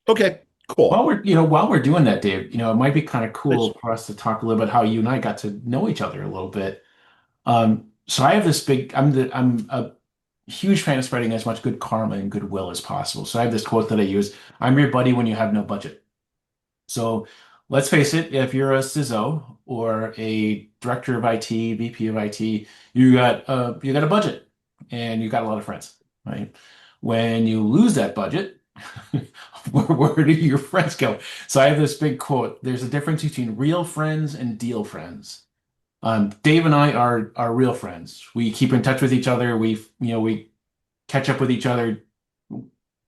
Okay, cool. While we're doing that, Dave, it might be kind of Nice. cool for us to talk a little bit how you and I got to know each other a little bit. So I have this big, I'm a huge fan of spreading as much good karma and goodwill as possible. So I have this quote that I use: "I'm your buddy when you have no budget." So let's face it, if you're a CISO or a director of IT, VP of IT, you got a budget and you got a lot of friends, right? When you lose that budget, where do your friends go? So I have this big quote. There's a difference between real friends and deal friends. Dave and I are real friends. We keep in touch with each other. We catch up with each other,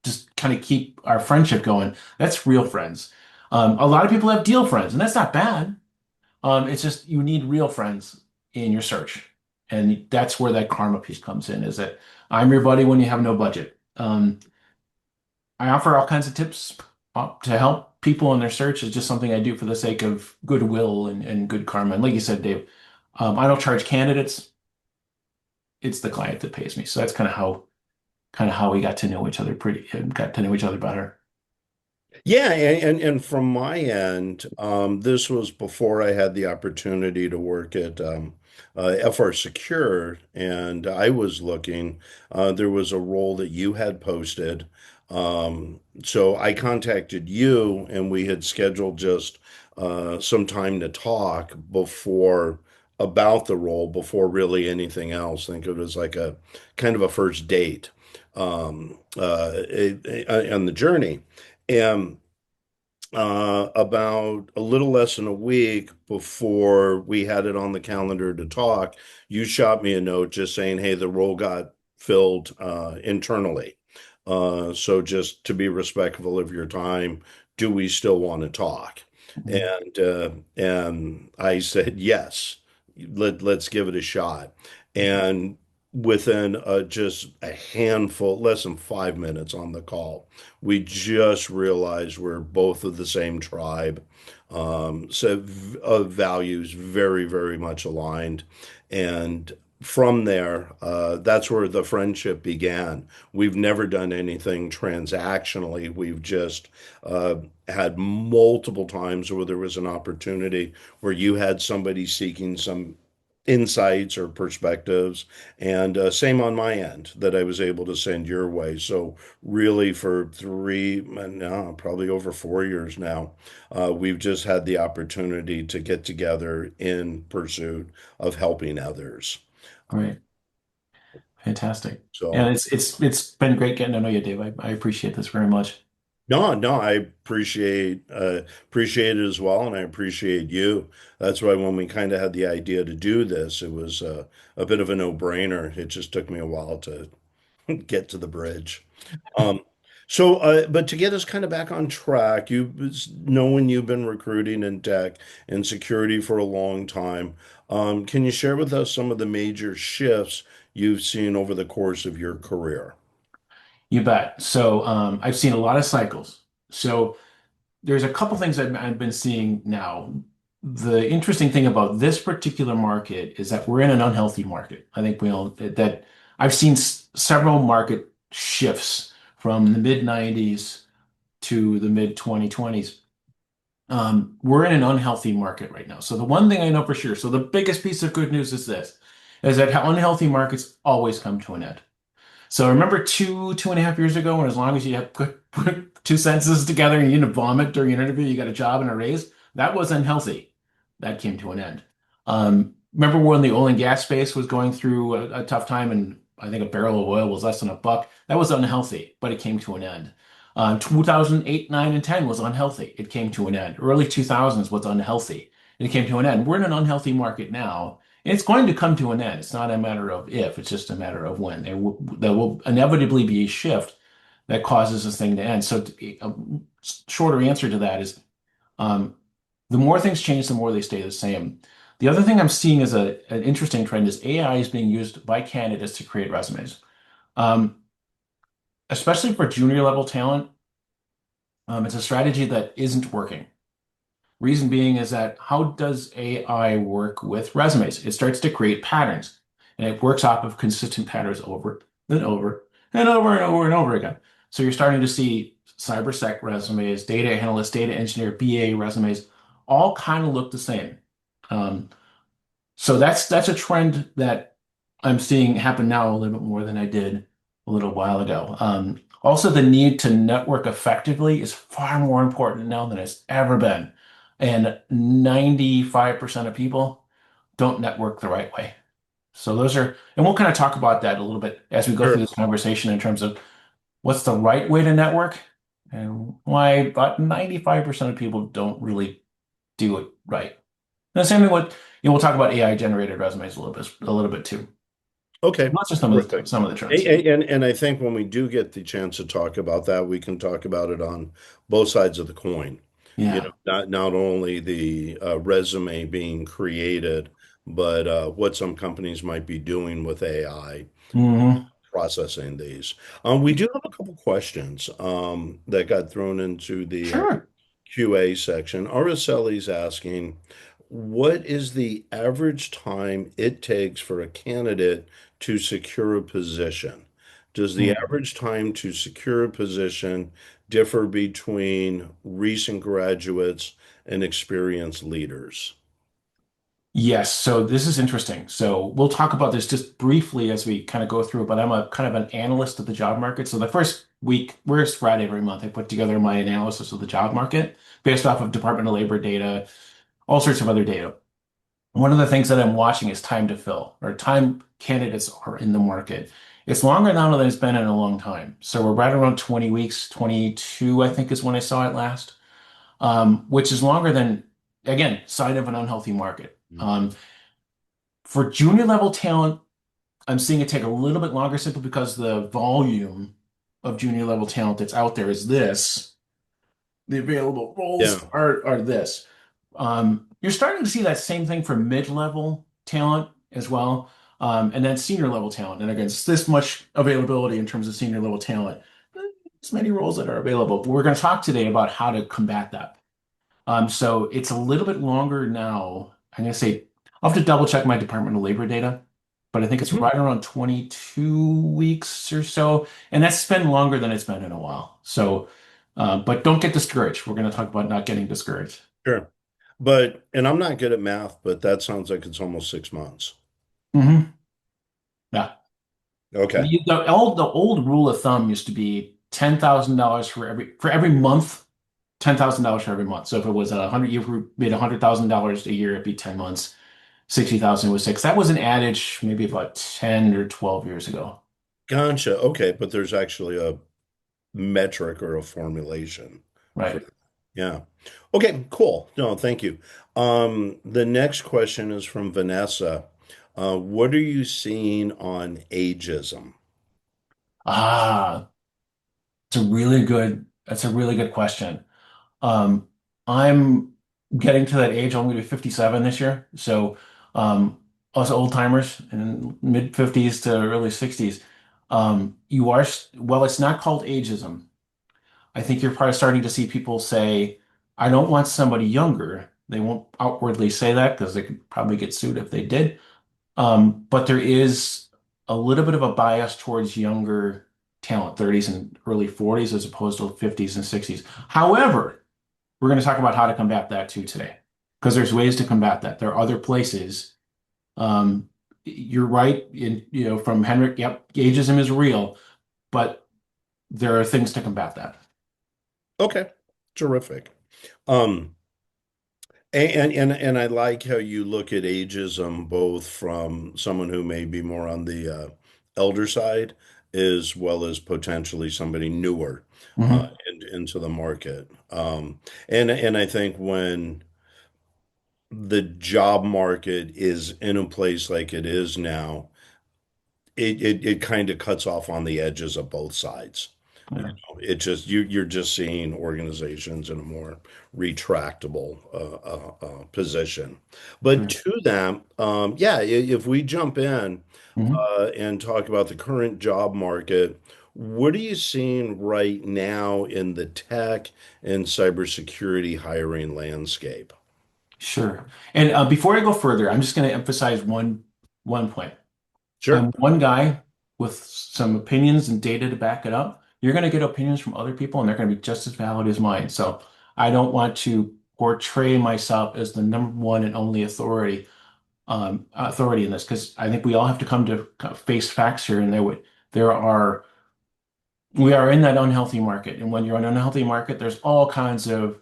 just kind of keep our friendship going. That's real friends. A lot of people have deal friends, and that's not bad. It's just you need real friends in your search, and that's where that karma piece comes in. Is that I'm your buddy when you have no budget. I offer all kinds of tips to help people in their search. It's just something I do for the sake of goodwill and good karma. And like you said, Dave, I don't charge candidates. It's the client that pays me. So that's kind of how we got to know each other got to know each other better. Yeah, and from my end, this was before I had the opportunity to work at FR Secure, and I was looking. There was a role that you had posted, so I contacted you, and we had scheduled just some time to talk before about the role before really anything else. I think it was like a kind of a first date on the journey. And about a little less than a week before we had it on the calendar to talk, you shot me a note just saying, "Hey, the role got filled internally. So just to be respectful of your time, do we still want to talk?" Mhm. And I said, "Yes, let's give it a shot." And within just a handful, less than 5 minutes on the call, we just realized we're both of the same tribe. So values very, very much aligned. And from there, that's where the friendship began. We've never done anything transactionally. We've just had multiple times where there was an opportunity where you had somebody seeking some insights or perspectives, and same on my end that I was able to send your way. So really, for three, no, probably over 4 years now, we've just had the opportunity to get together in pursuit of helping others. Great. Fantastic. So And it's been great getting to know you, Dave. I appreciate this very much. no, no, I appreciate it as well, and I appreciate you. That's why when we kind of had the idea to do this, it was a bit of a no-brainer. It just took me a while to get to the bridge. Um, but to get us kind of back on track, knowing you've been recruiting in tech and security for a long time, can you share with us some of the major shifts you've seen over the course of your career? You bet. So I've seen a lot of cycles. So there's a couple things I've been seeing now. The interesting thing about this particular market is that we're in an unhealthy market. I think we all that I've seen several market shifts from the mid 90s to the mid 2020s. We're in an unhealthy market right now. So the one thing I know for sure, so the biggest piece of good news is this, is that unhealthy markets always come to an end. So remember 2.5 years ago, when as long as you had put two sentences together and you didn't vomit during an interview, you got a job and a raise? That was unhealthy. That came to an end. Remember when the oil and gas space was going through a tough time and I think a barrel of oil was less than $1? That was unhealthy, but it came to an end. 2008, 9, and 10 was unhealthy. It came to an end. Early 2000s was unhealthy. It came to an end. We're in an unhealthy market now. It's going to come to an end. It's not a matter of if, it's just a matter of when. There will inevitably be a shift that causes this thing to end. So, a shorter answer to that is um, the more things change, the more they stay the same. The other thing I'm seeing as an interesting trend is AI is being used by candidates to create resumes, um, especially for junior level talent. It's a strategy that isn't working. Reason being is that how does AI work with resumes? It starts to create patterns and it works off of consistent patterns over and over and over and over and over again. So you're starting to see cybersec resumes, data analyst, data engineer, BA resumes, all kind of look the same. Um, so that's a trend that I'm seeing happen now a little bit more than I did a little while ago. Also, the need to network effectively is far more important now than it's ever been. And 95% of people don't network the right way. So those are, and we'll kind of talk about that a little bit as we go through Sure. this conversation in terms of what's the right way to network and why about 95% of people don't really do it right. And the same thing with, we'll talk about AI generated resumes a little bit too. Okay. Not just Terrific. some of the trends. And I think when we do get the chance to talk about that, we can talk about it on both sides of the coin. You know, Yeah. not only the resume being created, but what some companies might be doing with AI Hmm. processing these. We do have a couple questions that got thrown into the Sure. QA section. Araceli's asking, what is the average time it takes for a candidate to secure a position? Does the Hmm. average time to secure a position differ between recent graduates and experienced leaders? Yes, so this is interesting. So we'll talk about this just briefly as we kind of go through, but I'm a kind of an analyst of the job market. So the first week, first Friday every month, I put together my analysis of the job market based off of Department of Labor data, all sorts of other data. One of the things that I'm watching is time to fill or time candidates are in the market. It's longer now than it's been in a long time. So we're right around 20 weeks, 22, I think is when I saw it last, which is longer than, again, sign of an unhealthy market. For junior level talent, I'm seeing it take a little bit longer simply because the volume of junior level talent that's out there is this. The available Yeah. roles are this. You're starting to see that same thing for mid-level talent as well, and then senior level talent. And again, it's this much availability in terms of senior level talent. There's many roles that are available, but we're going to talk today about how to combat that. So it's a little bit longer now. I'm going to say I'll have to double check my Department of Labor data, but I think it's Mhm. right around 22 weeks or so, and that's been longer than it's been in a while. So, but don't get discouraged. We're going to talk about not getting discouraged. Sure. But, and I'm not good at math, but that sounds like it's almost 6 months. Hmm. Yeah. Okay. The old rule of thumb used to be $10,000 for every month, $10,000 for every month. So if it was 100, you made $100,000 a year, it'd be 10 months. 60,000 was six. That was an adage maybe about 10 or 12 years ago. Gotcha. Okay. But there's actually a metric or a formulation for Right. that. Yeah. Okay, cool. No, thank you. The next question is from Vanessa. What are you seeing on ageism? Ah, that's a really good question. Um, I'm getting to that age. I'm going to be 57 this year. So, us old timers in mid 50s to early 60s, well, it's not called ageism. I think you're probably starting to see people say, I don't want somebody younger. They won't outwardly say that because they could probably get sued if they did. But there is a little bit of a bias towards younger talent, 30s and early 40s, as opposed to 50s and 60s. However, we're going to talk about how to combat that too today, because there's ways to combat that. There are other places. You're right from Henrik, yep, ageism is real, but there are things to combat that. Okay, terrific. Um, and I like how you look at ageism both from someone who may be more on the elder side as well as potentially somebody newer Hmm. into the market. And I think when the job market is in a place like it is now, it kind of cuts off on the edges of both sides. You Yeah, know, it just you're just seeing organizations in a more retractable position. But sure. to that, yeah, if we jump in Hmm. and talk about the current job market, what are you seeing right now in the tech and cybersecurity hiring landscape? Sure. And before I go further, I'm just going to emphasize one point. Sure. I'm one guy with some opinions and data to back it up. you're going to get opinions from other people and they're going to be just as valid as mine. So I don't want to portray myself as the number one and only authority in this because I think we all have to come to face facts here, and there are we are in that unhealthy market, and when you're in an unhealthy market, there's all kinds of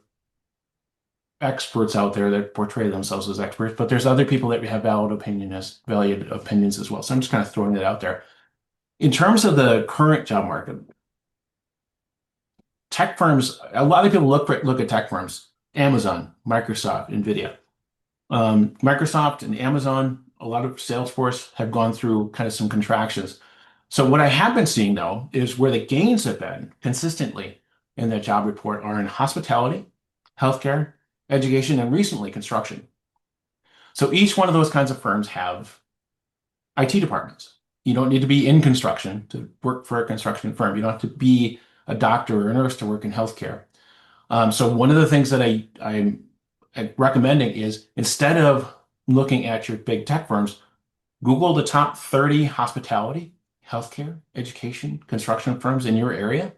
experts out there that portray themselves as experts, but there's other people that have valued opinions as well. So I'm just kind of throwing it out there. In terms of the current job market, tech firms, a lot of people look at tech firms, Amazon, Microsoft, Nvidia. Microsoft and Amazon, a lot of Salesforce have gone through kind of some contractions. So what I have been seeing though is where the gains have been consistently in that job report are in hospitality, healthcare, education, and recently construction. So each one of those kinds of firms have IT departments. You don't need to be in construction to work for a construction firm. You don't have to be a doctor or a nurse to work in healthcare. So one of the things that I'm recommending is instead of looking at your big tech firms, Google the top 30 hospitality, healthcare, education, construction firms in your area.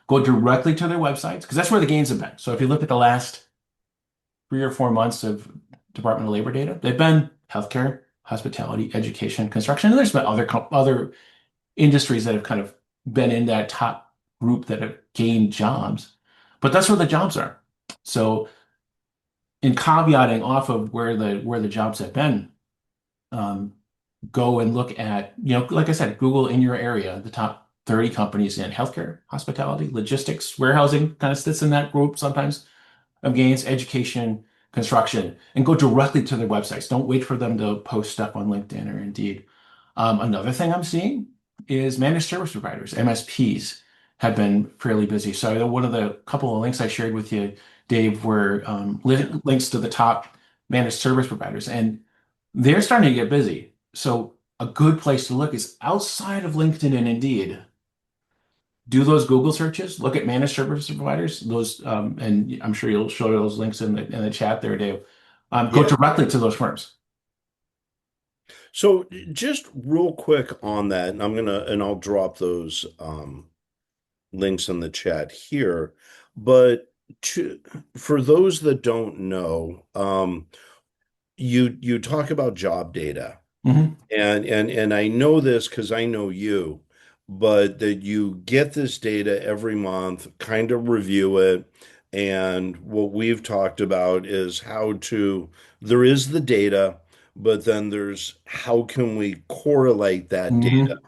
Go directly to their websites because that's where the gains have been. So if you look at the last 3 or 4 months of Department of Labor data, they've been healthcare, hospitality, education, construction, and there's been other industries that have kind of been in that top group that have gained jobs. But that's where the jobs are. So in caveating off of where the jobs have been, um, go and look at, like I said, Google in your area, the top 30 companies in healthcare, hospitality, logistics, warehousing kind of sits in that group sometimes of gains, education, construction, and go directly to their websites. Don't wait for them to post stuff on LinkedIn or Indeed. Another thing I'm seeing is managed service providers, MSPs, have been fairly busy. So one of the couple of links I shared with you, Dave, were links to the top managed service providers, and they're starting to get busy. So a good place to look is outside of LinkedIn and Indeed. Do those Google searches, look at managed service providers, and I'm sure you'll show those links in the chat there, Dave. Go Yeah. directly to those firms. So just real quick on that, and I'll drop those links in the chat here. But to for those that don't know, you talk about job data. Mhm. And I know this because I know you, but that you get this data every month, kind of review it. And what we've talked about is there is the data, but then there's how can we correlate that data Mhm.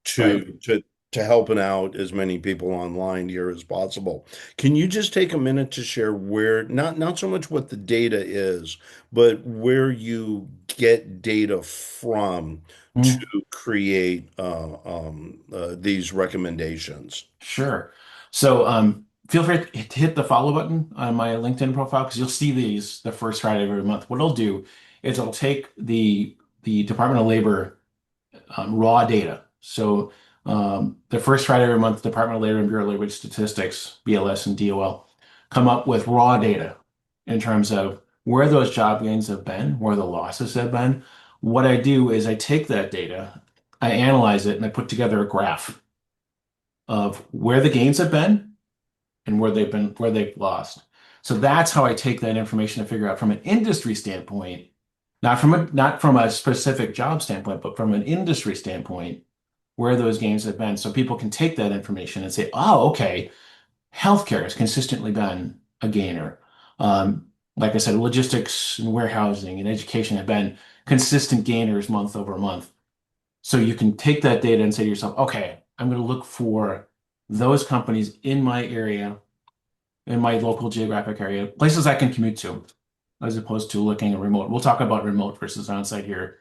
to Right. to to helping out as many people online here as possible. Can you just take a minute to share where not so much what the data is, but where you get data from to Mhm. create these recommendations? Sure. So feel free to hit the follow button on my LinkedIn profile because you'll see these the first Friday of every month. What I'll do is I'll take the Department of Labor raw data. So the first Friday of every month, Department of Labor and Bureau of Labor Statistics, BLS and DOL, come up with raw data in terms of where those job gains have been, where the losses have been. What I do is I take that data, I analyze it, and I put together a graph of where the gains have been and where they've lost. So that's how I take that information to figure out from an industry standpoint, not from a specific job standpoint, but from an industry standpoint, where those gains have been. So people can take that information and say, oh, okay, healthcare has consistently been a gainer. Like I said, logistics and warehousing and education have been consistent gainers month over month. So you can take that data and say to yourself, okay, I'm going to look for those companies in my area, in my local geographic area, places I can commute to, as opposed to looking at remote. We'll talk about remote versus on-site here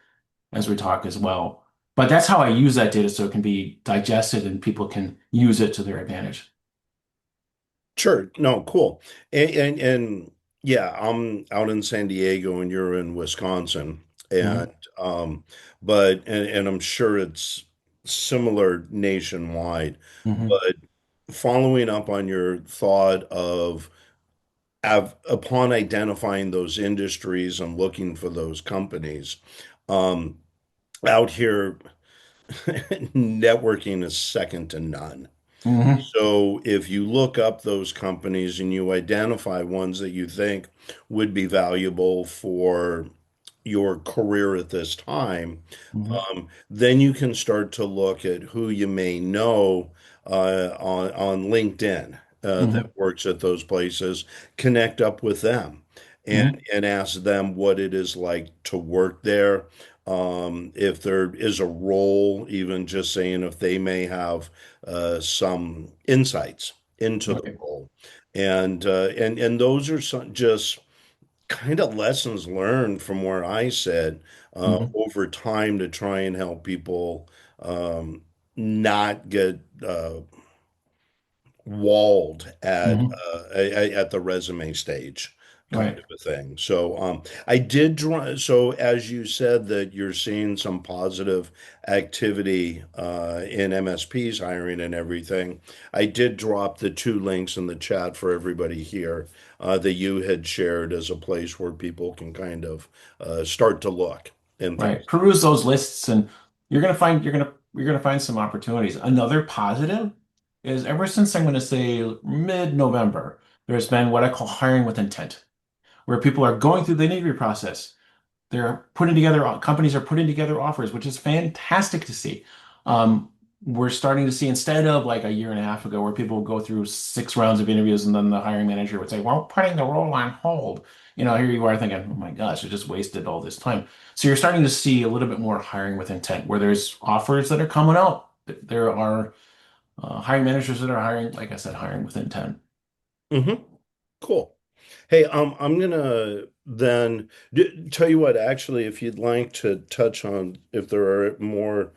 as we talk as well. But that's how I use that data so it can be digested and people can use it to their advantage. Sure. No, cool. And yeah, I'm out in San Diego and you're in Wisconsin. And Mhm. but I'm sure it's similar nationwide. Mhm. But following up on your thought of upon identifying those industries and looking for those companies, um, out here networking is second to none. Hmm. So if you look up those companies and you identify ones that you think would be valuable for your career at this time, Hmm. then you can start to look at who you may know on LinkedIn that Hmm. works at those places, connect up with them, and Hmm. and ask them what it is like to work there. If there is a role, even just saying if they may have some insights into the Right. role, and those are some just kind of lessons learned from where I sit Hmm. over time to try and help people not get walled Hmm. at the resume stage kind Right. of a thing. So I did draw, so as you said that you're seeing some positive activity in MSPs hiring and everything, I did drop the two links in the chat for everybody here that you had shared as a place where people can kind of start to look and things. Right. Peruse those lists and you're gonna find some opportunities. Another positive is ever since I'm gonna say mid-November, there's been what I call hiring with intent, where people are going through the interview process. Companies are putting together offers, which is fantastic to see. Um, we're starting to see instead of like a year and a half ago where people would go through 6 rounds of interviews and then the hiring manager would say, "Well, putting the role on hold." Here you are thinking, "Oh my gosh, I just wasted all this time." So you're starting to see a little bit more hiring with intent where there's offers that are coming out. There are hiring managers that are hiring, like I said, hiring with intent. Hmm. Cool. Hey, I'm gonna then tell you what, actually, if you'd like to touch on if there are more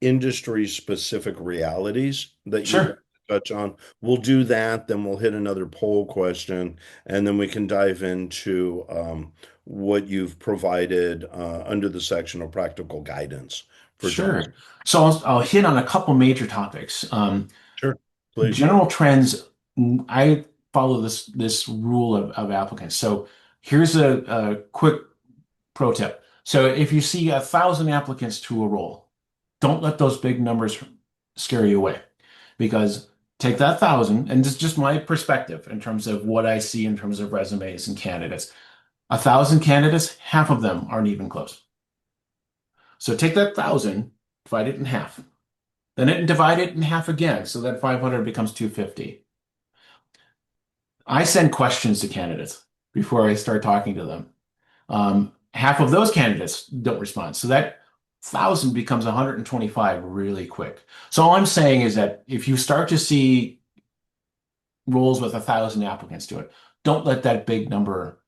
industry specific realities that you'd like Sure. to touch on, we'll do that. Then we'll hit another poll question, and then we can dive into what you've provided under the section of practical guidance for job. Sure. So I'll hit on a couple major topics. Sure, please. General trends, I follow this rule of applicants. So here's a quick pro tip. So if you see 1,000 applicants to a role, don't let those big numbers scare you away. Because take that 1,000, and this is just my perspective in terms of what I see in terms of resumes and candidates. 1,000 candidates, half of them aren't even close. So take that 1,000, divide it in half. Then divide it in half again, so that 500 becomes 250. I send questions to candidates before I start talking to them. Half of those candidates don't respond. So that 1,000 becomes 125 really quick. So all I'm saying is that if you start to see roles with 1,000 applicants to it, don't let that big number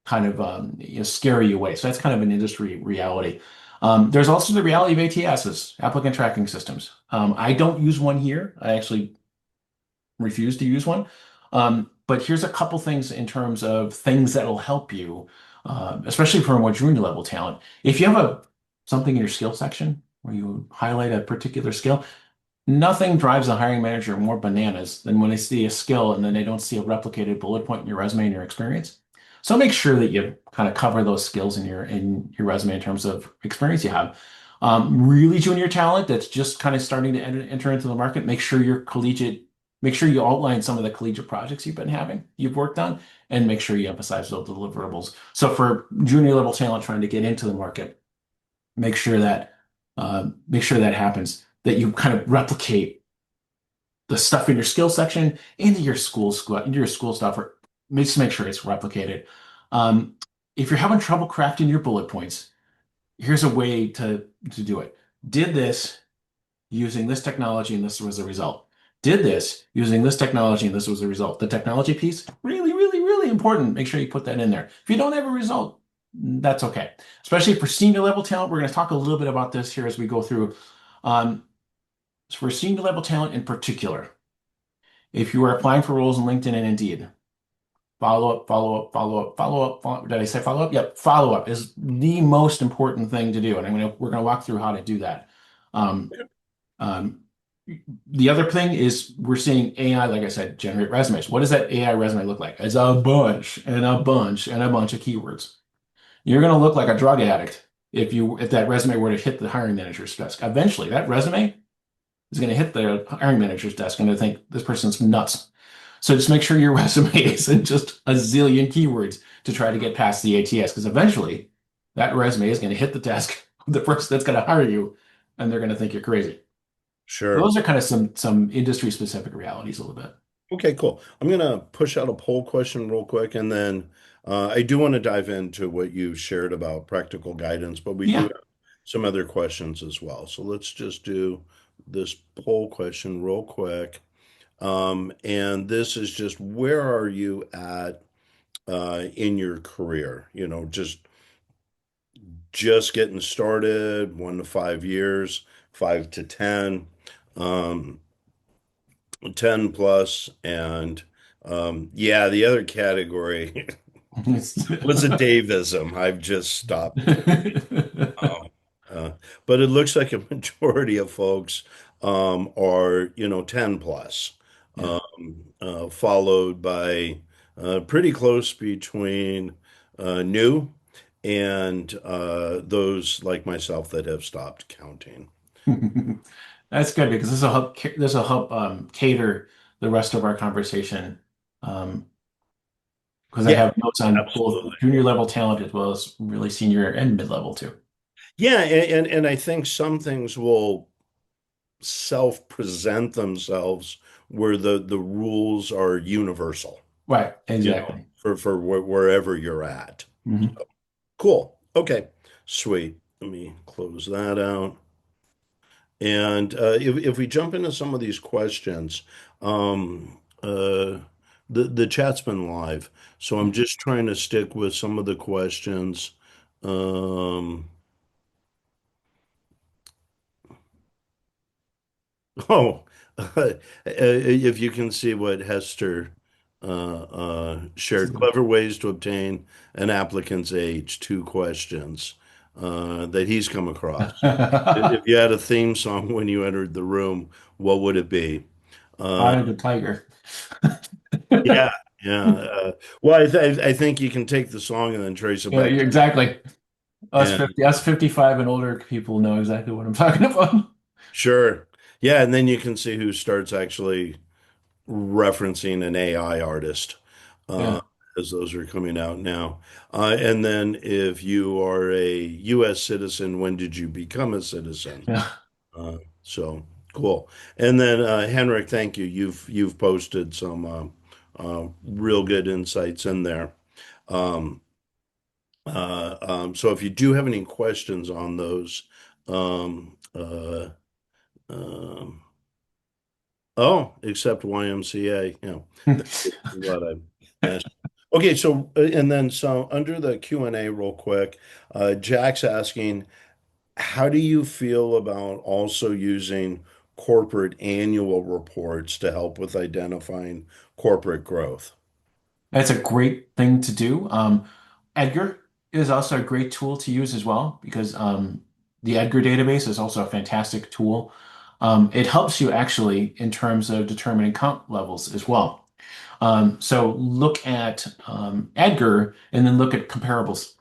kind of scare you away. So that's kind of an industry reality. There's also the reality of ATSs, applicant tracking systems. I don't use one here. I actually refuse to use one. But here's a couple things in terms of things that will help you, especially for a more junior level talent. If you have something in your skill section where you highlight a particular skill, nothing drives a hiring manager more bananas than when they see a skill and then they don't see a replicated bullet point in your resume and your experience. So make sure that you kind of cover those skills in your resume in terms of experience you have. Really junior talent that's just kind of starting to enter into the market, make sure you're collegiate. Make sure you outline some of the collegiate projects you've worked on, and make sure you emphasize those deliverables. So for junior level talent trying to get into the market, make sure that happens, that you kind of replicate the stuff in your skill section into your school stuff, or just make sure it's replicated. Um, if you're having trouble crafting your bullet points, here's a way to do it. Did this using this technology, and this was the result. Did this using this technology, and this was the result. The technology piece, really, really, really important. Make sure you put that in there. If you don't have a result, that's okay. Especially for senior level talent, we're going to talk a little bit about this here as we go through. Um, so for senior level talent in particular, if you are applying for roles in LinkedIn and Indeed, follow up, follow up, follow up, follow up. Did I say follow up? Yep, follow up is the most important thing to do, and we're going to walk through how to do that. Um, um, the other thing is we're seeing AI, like I said, generate resumes. What does that AI resume look like? It's a bunch and a bunch and a bunch of keywords. You're going to look like a drug addict if that resume were to hit the hiring manager's desk. Eventually, that resume is going to hit the hiring manager's desk and they think this person's nuts. So just make sure your resume isn't just a zillion keywords to try to get past the ATS, because eventually that resume is going to hit the desk of the person that's going to hire you, and they're going to think you're crazy. Sure. Those are kind of some industry specific realities a little bit. Okay, cool. I'm gonna push out a poll question real quick, and then I do want to dive into what you shared about practical guidance, but we do Yeah. have some other questions as well. So let's just do this poll question real quick. And this is just where are you at in your career? Just getting started, 1 to 5 years, 5 to 10. Um, 10 plus, and yeah, the other category was a Davism. I've just stopped. Um, uh, but it looks like a majority of folks are, 10 plus, Yeah. followed by pretty close between new and those like myself that have stopped counting. That's good because this will help cater the rest of our conversation. Because I Yeah, have notes on both absolutely. junior level talent as well as really senior and mid level too. Yeah, and I think some things will self-present themselves where the rules are universal, Right, exactly. for wherever you're at. Mhm. Cool. Okay. Sweet. Let me close that out. And if we jump into some of these questions, the chat's been live, so I'm just trying to stick with some of the questions. Um, Oh, if you can see what Hester shared, clever ways to obtain an applicant's age, 2 questions that he's come across. If you had a theme song when you entered the room, what would it be? Uh, Eye of the tiger. yeah, yeah. Well, I think you can take the song and then trace it Yeah, back. exactly. Us And 50, us 55 and older people know exactly what I'm talking about. sure, yeah, and then you can see who starts actually referencing an AI artist uh, Yeah. as those are coming out now. And then if you are a U.S. citizen, when did you become a citizen? Yeah. So cool. And then Henrik, thank you. You've posted some real good insights in there. Um, so if you do have any questions on those, um, um, oh, except YMCA, I'm glad I asked. Okay, so and then so under the Q&A real quick, Jack's asking, how do you feel about also using corporate annual reports to help with identifying corporate growth? That's a great thing to do. Edgar is also a great tool to use as well because the Edgar database is also a fantastic tool. It helps you actually in terms of determining count levels as well. So look at Edgar and then look at comparables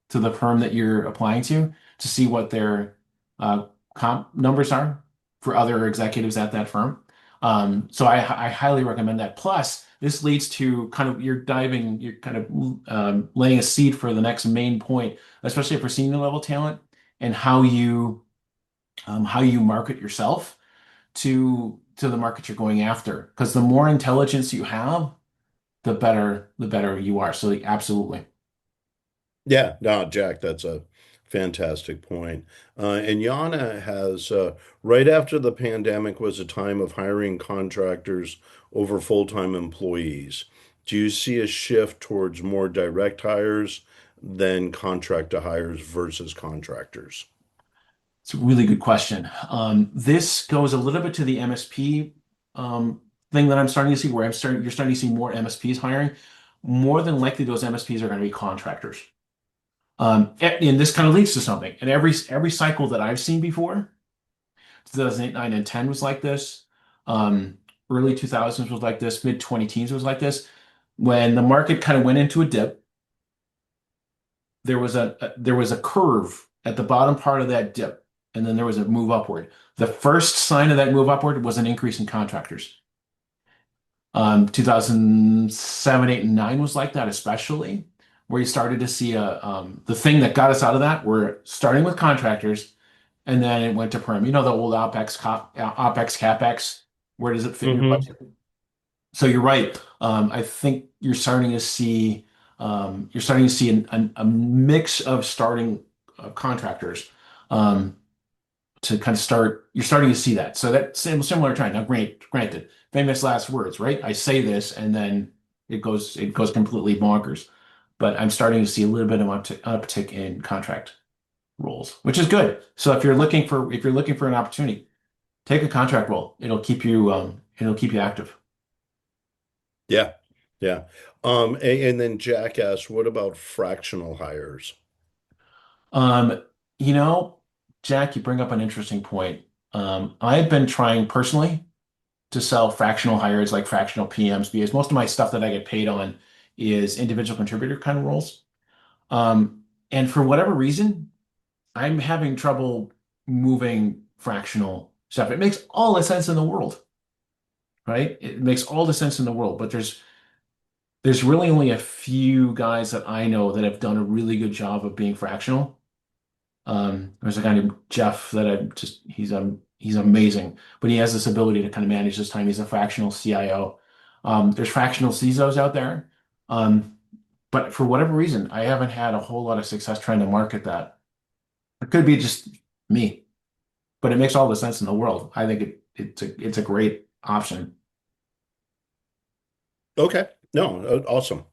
to the firm that you're applying to see what their uh, comp numbers are for other executives at that firm. So I highly recommend that. Plus, this leads to kind of you're kind of laying a seed for the next main point, especially for senior level talent and how you market yourself to the market you're going after. Because the more intelligence you have, the better you are. So absolutely. Yeah, no, Jack, that's a fantastic point. And Yana has, right after the pandemic was a time of hiring contractors over full-time employees. Do you see a shift towards more direct hires than contract to hires versus contractors? It's a really good question. This goes a little bit to the MSP thing that I'm starting to see, where you're starting to see more MSPs hiring. More than likely, those MSPs are going to be contractors. And this kind of leads to something. And every cycle that I've seen before, 2008, 9, and 10 was like this. Early 2000s was like this. Mid 20 teens was like this. When the market kind of went into a dip, there was a curve at the bottom part of that dip. and then there was a move upward. The first sign of that move upward was an increase in contractors. 2007, 8, and 9 was like that, especially where you started to see the thing that got us out of that. We're starting with contractors, and then it went to perm. You know the old OpEx CapEx. Where does it fit in your Hmm. budget? So you're right. I think you're starting to see a mix of starting contractors. Um, to kind of start, you're starting to see that. So that similar trend. Now, granted, famous last words, right? I say this and then it goes completely bonkers. But I'm starting to see a little bit of uptick in contract roles, which is good. So if you're looking for an opportunity, take a contract role. It'll keep you active. Yeah. Yeah. And then Jack asked, what about fractional hires? Um, you know, Jack, you bring up an interesting point. I've been trying personally to sell fractional hires like fractional PMs because most of my stuff that I get paid on is individual contributor kind of roles. And for whatever reason, I'm having trouble moving fractional stuff. It makes all the sense in the world, right? It makes all the sense in the world, but there's really only a few guys that I know that have done a really good job of being fractional. There's a guy named Jeff that he's amazing, but he has this ability to kind of manage his time. He's a fractional CIO. There's fractional CISOs out there. Um, but for whatever reason, I haven't had a whole lot of success trying to market that. It could be just me, but it makes all the sense in the world. I think it's a great option. Okay. No, awesome.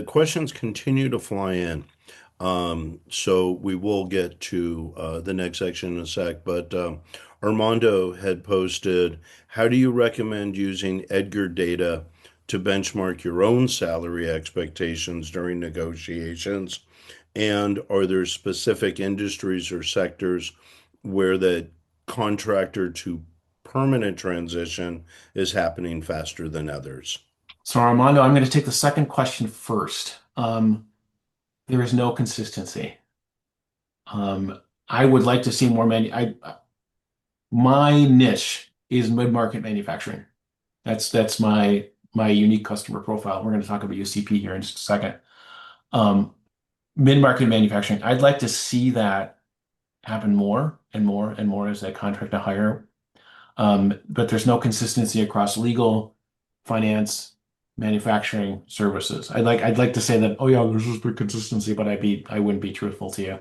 Questions continue to fly in. So we will get to the next section in a sec, but Armando had posted, how do you recommend using Edgar data to benchmark your own salary expectations during negotiations? And are there specific industries or sectors where the contractor to permanent transition is happening faster than others? So Armando, I'm going to take the second question first. There is no consistency. Um, I would like to see more my niche is mid-market manufacturing. That's my unique customer profile. We're going to talk about UCP here in just a second. Um, Mid-market manufacturing. I'd like to see that happen more and more and more as a contract to hire. But there's no consistency across legal, finance, manufacturing, services. I'd like to say that, oh yeah, there's just big consistency, but I wouldn't be truthful to you.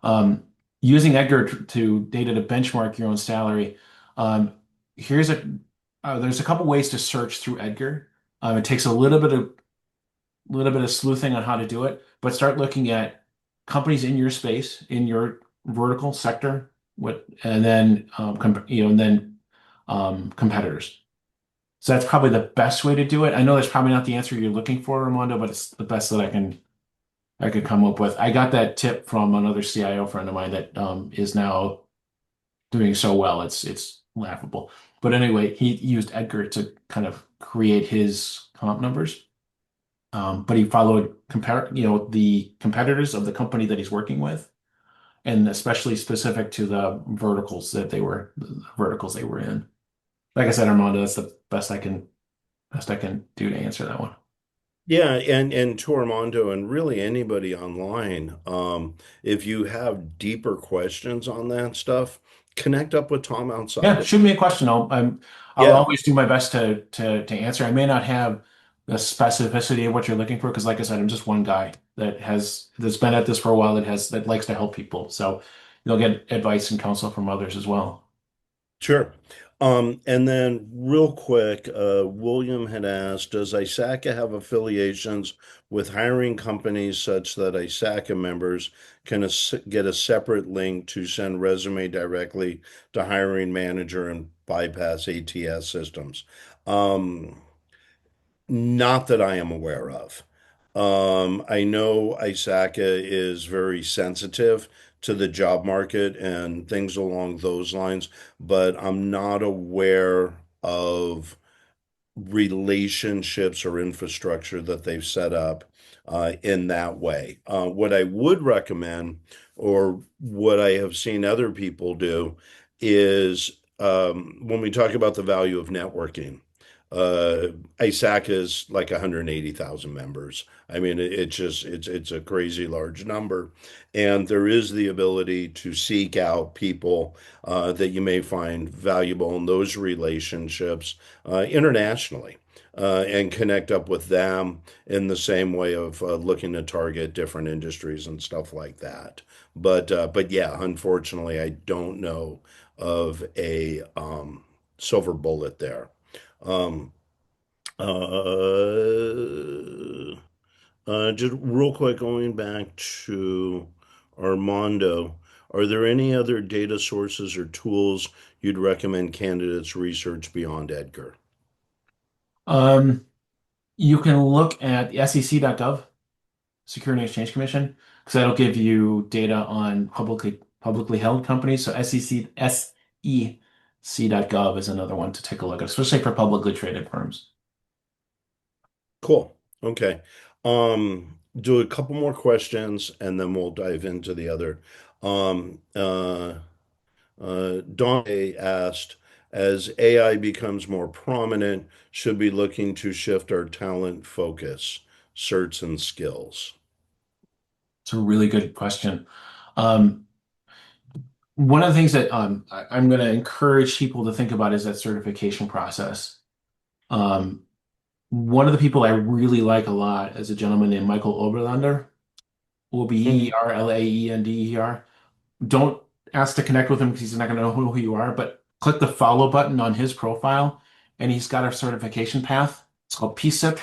Um, Using Edgar to data to benchmark your own salary. Um, here's a There's a couple ways to search through Edgar. It takes a little bit of sleuthing on how to do it, but start looking at companies in your space, in your vertical sector, and then competitors. So that's probably the best way to do it. I know that's probably not the answer you're looking for, Armando, but it's the best that I could come up with. I got that tip from another CIO friend of mine that is now doing so well. It's laughable. But anyway, he used Edgar to kind of create his comp numbers. But he followed the competitors of the company that he's working with, and especially specific to the verticals they were in. Like I said, Armando, that's the best I can do to answer that one. Yeah, and to Armando and really anybody online, if you have deeper questions on that stuff, connect up with Tom outside Yeah, of. shoot me a question. I'll Yeah, always do my best to answer. I may not have the specificity of what you're looking for because, like I said, I'm just one guy that's been at this for a while that likes to help people. So you'll get advice and counsel from others as well. sure. And then real quick, William had asked, does ISACA have affiliations with hiring companies such that ISACA members can get a separate link to send resume directly to hiring manager and bypass ATS systems? Um, Not that I am aware of. I know ISACA is very sensitive to the job market and things along those lines, but I'm not aware of relationships or infrastructure that they've set up in that way. What I would recommend, or what I have seen other people do, is when we talk about the value of networking. ISACA is like 180,000 members. I mean, it's a crazy large number, and there is the ability to seek out people that you may find valuable in those relationships internationally, and connect up with them in the same way of looking to target different industries and stuff like that. But yeah, unfortunately, I don't know of a silver bullet there. Um, just real quick, going back to Armando, are there any other data sources or tools you'd recommend candidates research beyond Edgar? Um, you can look at sec.gov, Security and Exchange Commission, because that'll give you data on publicly held companies. So sec.gov is another one to take a look at, especially for publicly traded firms. Cool. Okay. Do a couple more questions and then we'll dive into the other. Um, uh, Dante asked, as AI becomes more prominent, should be looking to shift our talent focus, certs and skills. It's a really good question. Um, One of the things that I'm going to encourage people to think about is that certification process. Um, One of the people I really like a lot is a gentleman named Michael Oberlander, Mhm. Oberlaender. Don't ask to connect with him because he's not going to know who you are, but click the follow button on his profile, and he's got a certification path. It's called PSIP,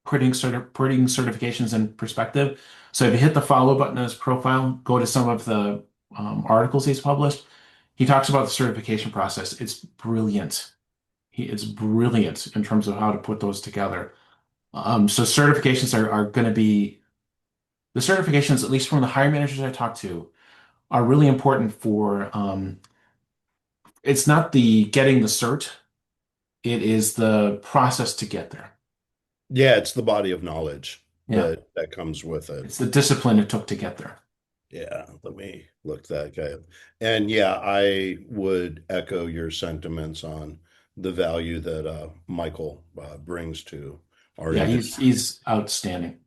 putting certifications in perspective. So if you hit the follow button on his profile, go to some of the articles he's published. He talks about the certification process. It's brilliant. It's brilliant in terms of how to put those together. So certifications are going to be the certifications, at least from the hiring managers I talk to, are really important for it's not the getting the cert, it is the process to get there. Yeah, it's the body of knowledge Yeah. that comes with it. It's the discipline it took to get there. Yeah, let me look that guy up. And yeah, I would echo your sentiments on the value that Michael brings to our Yeah, industry. he's outstanding.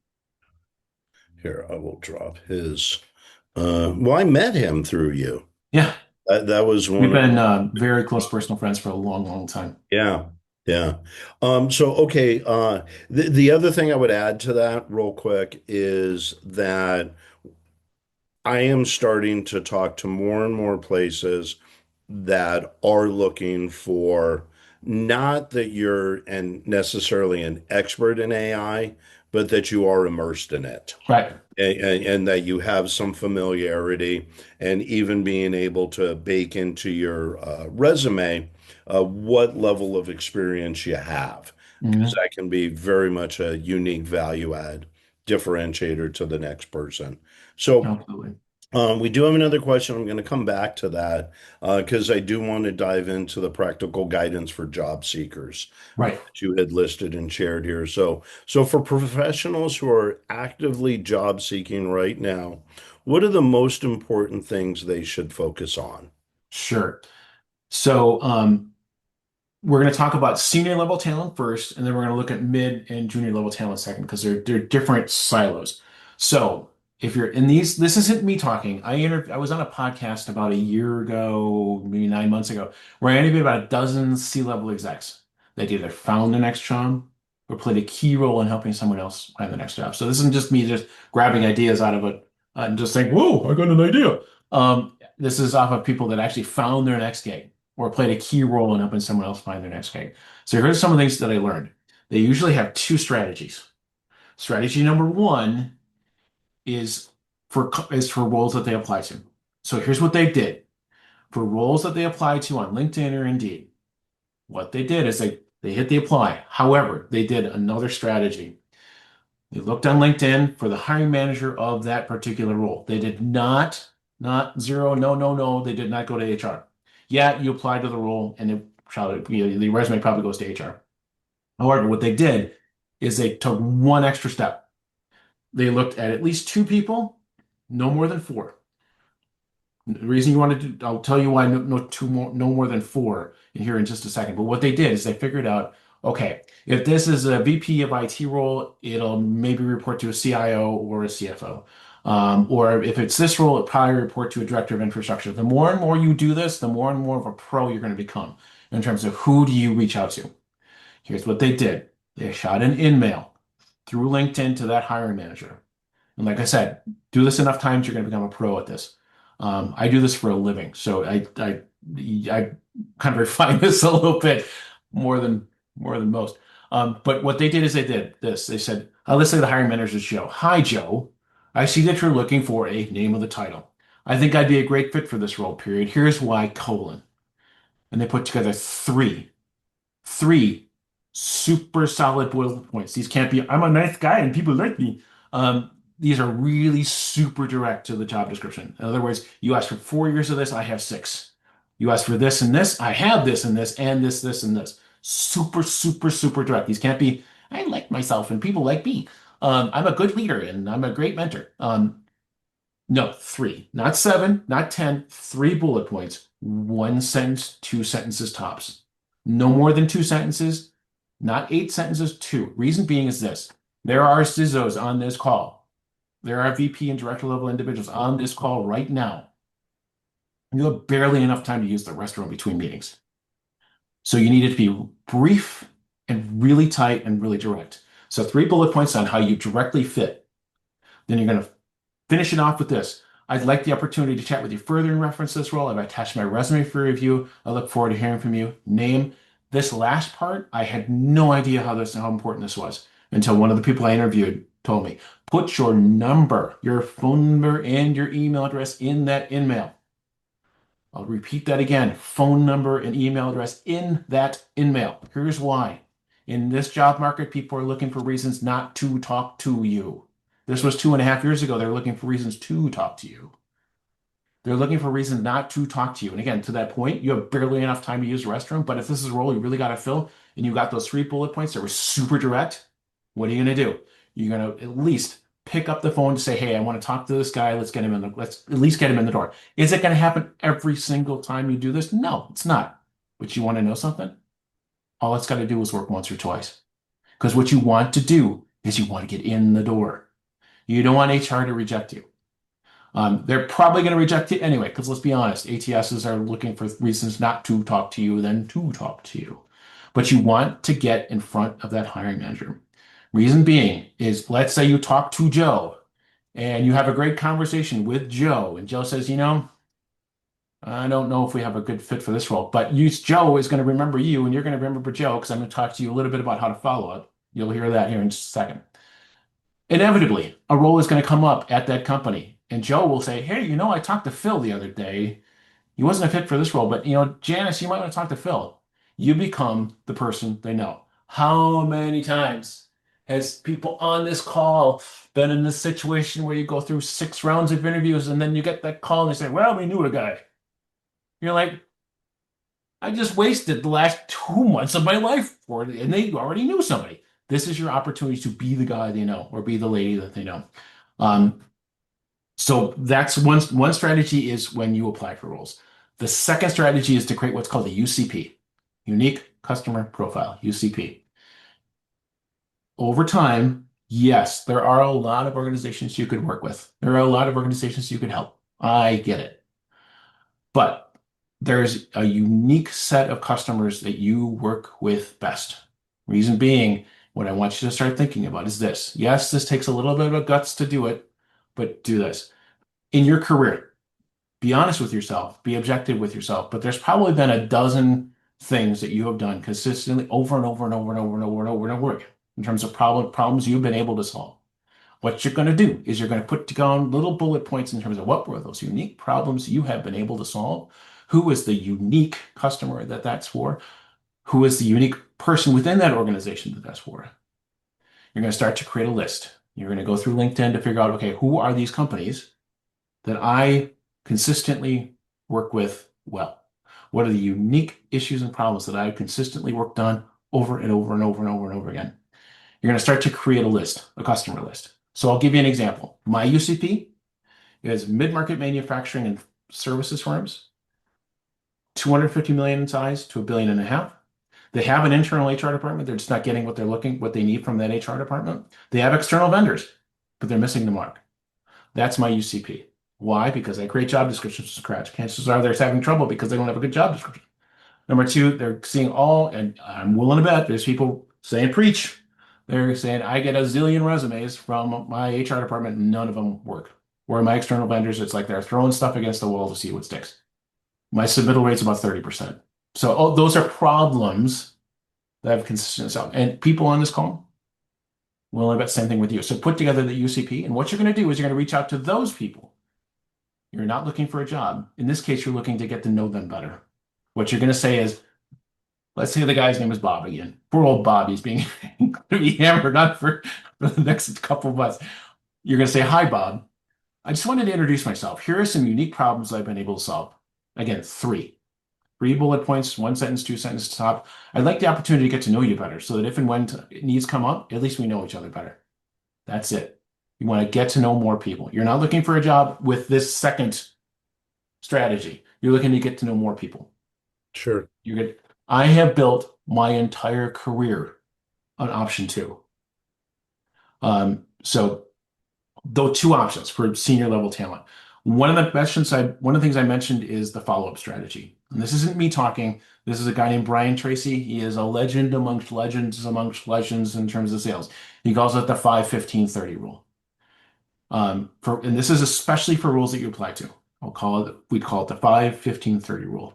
Here, I will drop his. Well, I met him through you. Yeah. That was We've one of, been very close personal friends for a long, long time. yeah, yeah. So okay, the other thing I would add to that real quick is that I am starting to talk to more and more places that are looking for not that you're and necessarily an expert in AI, but that you are immersed in it, Right. and that you have some familiarity, and even being able to bake into your resume what level of experience you have, because Hmm. that can be very much a unique value add differentiator to the next person. So Absolutely. we do have another question. I'm going to come back to that because I do want to dive into the practical guidance for job seekers Right. that you had listed and shared here. So for professionals who are actively job seeking right now, what are the most important things they should focus on? Sure. So we're going to talk about senior level talent first, and then we're going to look at mid and junior level talent second because they're different silos. So if you're in these, this isn't me talking. I was on a podcast about a year ago, maybe 9 months ago, where I interviewed about a dozen C-level execs that either found their next job or played a key role in helping someone else find the next job. So this isn't just me just grabbing ideas out of it and just saying, "Whoa, I got an idea." This is off of people that actually found their next gig or played a key role in helping someone else find their next gig. So here's some of the things that I learned. They usually have two strategies. Strategy number one is for roles that they apply to. So here's what they did. For roles that they applied to on LinkedIn or Indeed, what they did is they hit the apply. However, they did another strategy. They looked on LinkedIn for the hiring manager of that particular role. They did not zero, no, no, no. They did not go to HR. Yeah, you applied to the role and it probably, the resume probably goes to HR. However, what they did is they took one extra step. They looked at least two people, no more than four. The reason you wanted to, I'll tell you why no more than four in here in just a second. But what they did is they figured out, okay, if this is a VP of IT role, it'll maybe report to a CIO or a CFO. Or if it's this role, it'll probably report to a director of infrastructure. The more and more you do this, the more and more of a pro you're going to become in terms of who do you reach out to. Here's what they did. They shot an in-mail through LinkedIn to that hiring manager. And like I said, do this enough times, you're going to become a pro at this. I do this for a living, so I kind of refine this a little bit more than more than most. But what they did is they did this. They said, let's say the hiring manager is Joe. Hi, Joe. I see that you're looking for a name of the title. I think I'd be a great fit for this role, period. Here's why, colon. And they put together three super solid bullet points. These can't be, I'm a nice guy and people like me. These are really super direct to the job description. In other words, you ask for 4 years of this, I have six. You ask for this and this, I have this and this and this and this. Super, super, super direct. These can't be, I like myself and people like me. I'm a good leader and I'm a great mentor. No, three, not seven, not 10, three bullet points, one sentence, two sentences tops. No more than two sentences, not eight sentences, two. Reason being is this. There are CISOs on this call. There are VP and director level individuals on this call right now. You have barely enough time to use the restroom between meetings. So you need it to be brief and really tight and really direct. So three bullet points on how you directly fit. Then you're going to finish it off with this. I'd like the opportunity to chat with you further in reference to this role. I've attached my resume for review. I look forward to hearing from you. Name. This last part, I had no idea how important this was until one of the people I interviewed told me. Put your number, your phone number, and your email address in that email. I'll repeat that again. Phone number and email address in that email. Here's why. In this job market, people are looking for reasons not to talk to you. This was 2.5 years ago. They're looking for reasons to talk to you. They're looking for reasons not to talk to you. And again, to that point, you have barely enough time to use the restroom. But if this is a role you really got to fill and you got those three bullet points that were super direct, what are you going to do? You're going to at least pick up the phone to say, hey, I want to talk to this guy. Let's at least get him in the door. Is it going to happen every single time you do this? No, it's not. But you want to know something? All it's got to do is work once or twice. Because what you want to do is you want to get in the door. You don't want HR to reject you. They're probably going to reject it anyway, because let's be honest, ATSs are looking for reasons not to talk to you than to talk to you. But you want to get in front of that hiring manager. Reason being is, let's say you talk to Joe and you have a great conversation with Joe, and Joe says, I don't know if we have a good fit for this role, but Joe is going to remember you and you're going to remember Joe because I'm going to talk to you a little bit about how to follow up. You'll hear that here in just a second. Inevitably, a role is going to come up at that company, and Joe will say, hey, I talked to Phil the other day. He wasn't a fit for this role, but Janice, you might want to talk to Phil. You become the person they know. How many times has people on this call been in this situation where you go through 6 rounds of interviews and then you get that call and they say, well, we knew a guy. You're like, I just wasted the last 2 months of my life for it, and they already knew somebody. This is your opportunity to be the guy they know or be the lady that they know. Um, so that's one strategy is when you apply for roles. The second strategy is to create what's called a UCP, Unique Customer Profile, UCP. Over time, yes, there are a lot of organizations you could work with. There are a lot of organizations you could help. I get it. But there's a unique set of customers that you work with best. Reason being, what I want you to start thinking about is this. Yes, this takes a little bit of guts to do it, but do this. In your career, be honest with yourself, be objective with yourself, but there's probably been a dozen things that you have done consistently over and over and over and over and over and over and over again in terms of problems you've been able to solve. What you're going to do is you're going to put down little bullet points in terms of what were those unique problems you have been able to solve. Who is the unique customer that that's for? Who is the unique person within that organization that that's for? You're going to start to create a list. You're going to go through LinkedIn to figure out, okay, who are these companies that I consistently work with well? What are the unique issues and problems that I've consistently worked on over and over and over and over and over again. You're going to start to create a list, a customer list. So I'll give you an example. My UCP is mid-market manufacturing and services firms, 250 million in size to a billion and a half. They have an internal HR department. They're just not getting what they need from that HR department. They have external vendors, but they're missing the mark. That's my UCP. Why? Because I create job descriptions from scratch. Chances are they're having trouble because they don't have a good job description. Number two, they're seeing and I'm willing to bet there's people saying preach. They're saying I get a zillion resumes from my HR department, none of them work. Where my external vendors, it's like they're throwing stuff against the wall to see what sticks. My submittal rate's about 30%. So those are problems that have consistent stuff. And people on this call will bet same thing with you. So put together the UCP, and what you're going to do is you're going to reach out to those people. You're not looking for a job. In this case, you're looking to get to know them better. What you're going to say is, let's say the guy's name is Bob again. Poor old Bob, he's being to be hammered on for the next couple of months. You're going to say, hi, Bob. I just wanted to introduce myself. Here are some unique problems I've been able to solve. Again, three bullet points, one sentence, two sentences top. I'd like the opportunity to get to know you better so that if and when needs come up, at least we know each other better. That's it. You want to get to know more people. You're not looking for a job with this second strategy. You're looking to get to know more people. Sure. I have built my entire career on option two. So those two options for senior level talent. One of the things I mentioned is the follow-up strategy. And this isn't me talking. This is a guy named Brian Tracy. He is a legend amongst legends in terms of sales. He calls it the 5-15-30 rule. And this is especially for roles that you apply to. We'd call it the 5-15-30 rule.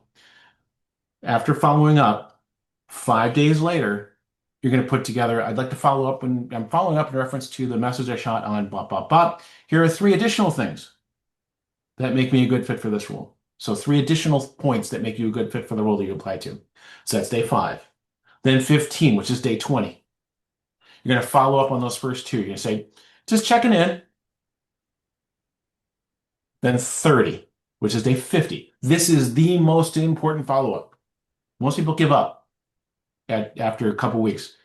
After following up, 5 days later, you're going to put together, I'd like to follow up, and I'm following up in reference to the message I shot on bop, bop, bop. Here are 3 additional things that make me a good fit for this role. So 3 additional points that make you a good fit for the role that you apply to. So that's day 5. Then 15, which is day 20. You're going to follow up on those first 2. You're going to say, just checking in. Then 30, which is day 50. This is the most important follow-up. Most people give up after a couple weeks.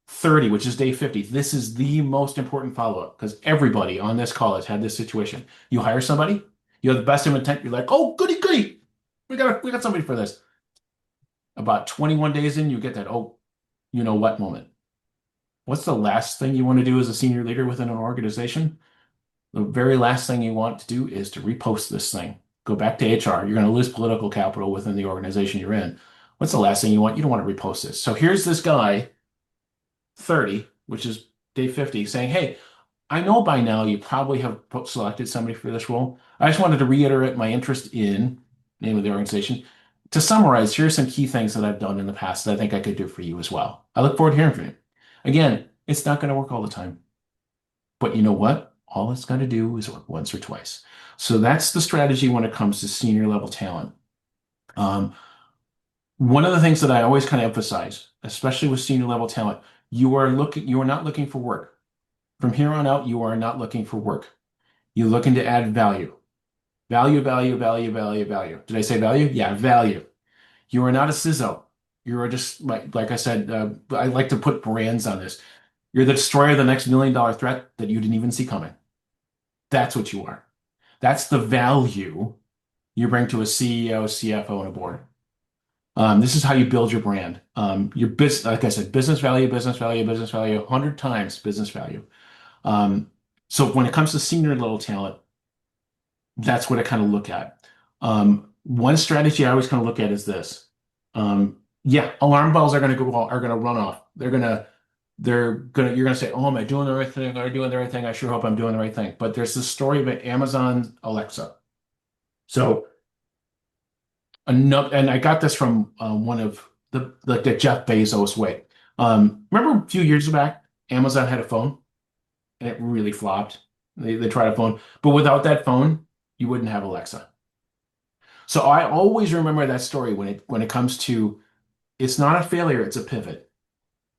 30, which is day 50. This is the most important follow-up because everybody on this call has had this situation. You hire somebody, you have the best of intent, you're like, oh, goody, goody. We got somebody for this. About 21 days in, you get that, oh, you know what moment. What's the last thing you want to do as a senior leader within an organization? The very last thing you want to do is to repost this thing. Go back to HR. You're going to lose political capital within the organization you're in. What's the last thing you want? You don't want to repost this. So here's this guy, 30, which is day 50, saying, hey, I know by now you probably have selected somebody for this role. I just wanted to reiterate my interest in name of the organization. To summarize, here are some key things that I've done in the past that I think I could do for you as well. I look forward to hearing from you. Again, it's not going to work all the time. But you know what? All it's going to do is work once or twice. So that's the strategy when it comes to senior level talent. One of the things that I always kind of emphasize, especially with senior level talent, you are not looking for work. From here on out, you are not looking for work. You're looking to add value. Value, value, value, value, value. Did I say value? Yeah, value. You are not a CISO. You are just, like I said, I like to put brands on this. You're the destroyer of the next $1 million threat that you didn't even see coming. That's what you are. That's the value you bring to a CEO, CFO, and a board. This is how you build your brand. Your business, like I said, business value, business value, business value, 100 times business value. So when it comes to senior level talent, that's what I kind of look at. One strategy I always kind of look at is this. Yeah, alarm bells are going to run off. You're going to say, oh, am I doing the right thing? Are I doing the right thing? I sure hope I'm doing the right thing. But there's this story about Amazon Alexa. So, and I got this from one of the Jeff Bezos way. Remember a few years back, Amazon had a phone and it really flopped. They tried a phone, but without that phone, you wouldn't have Alexa. So I always remember that story when it comes to it's not a failure, it's a pivot.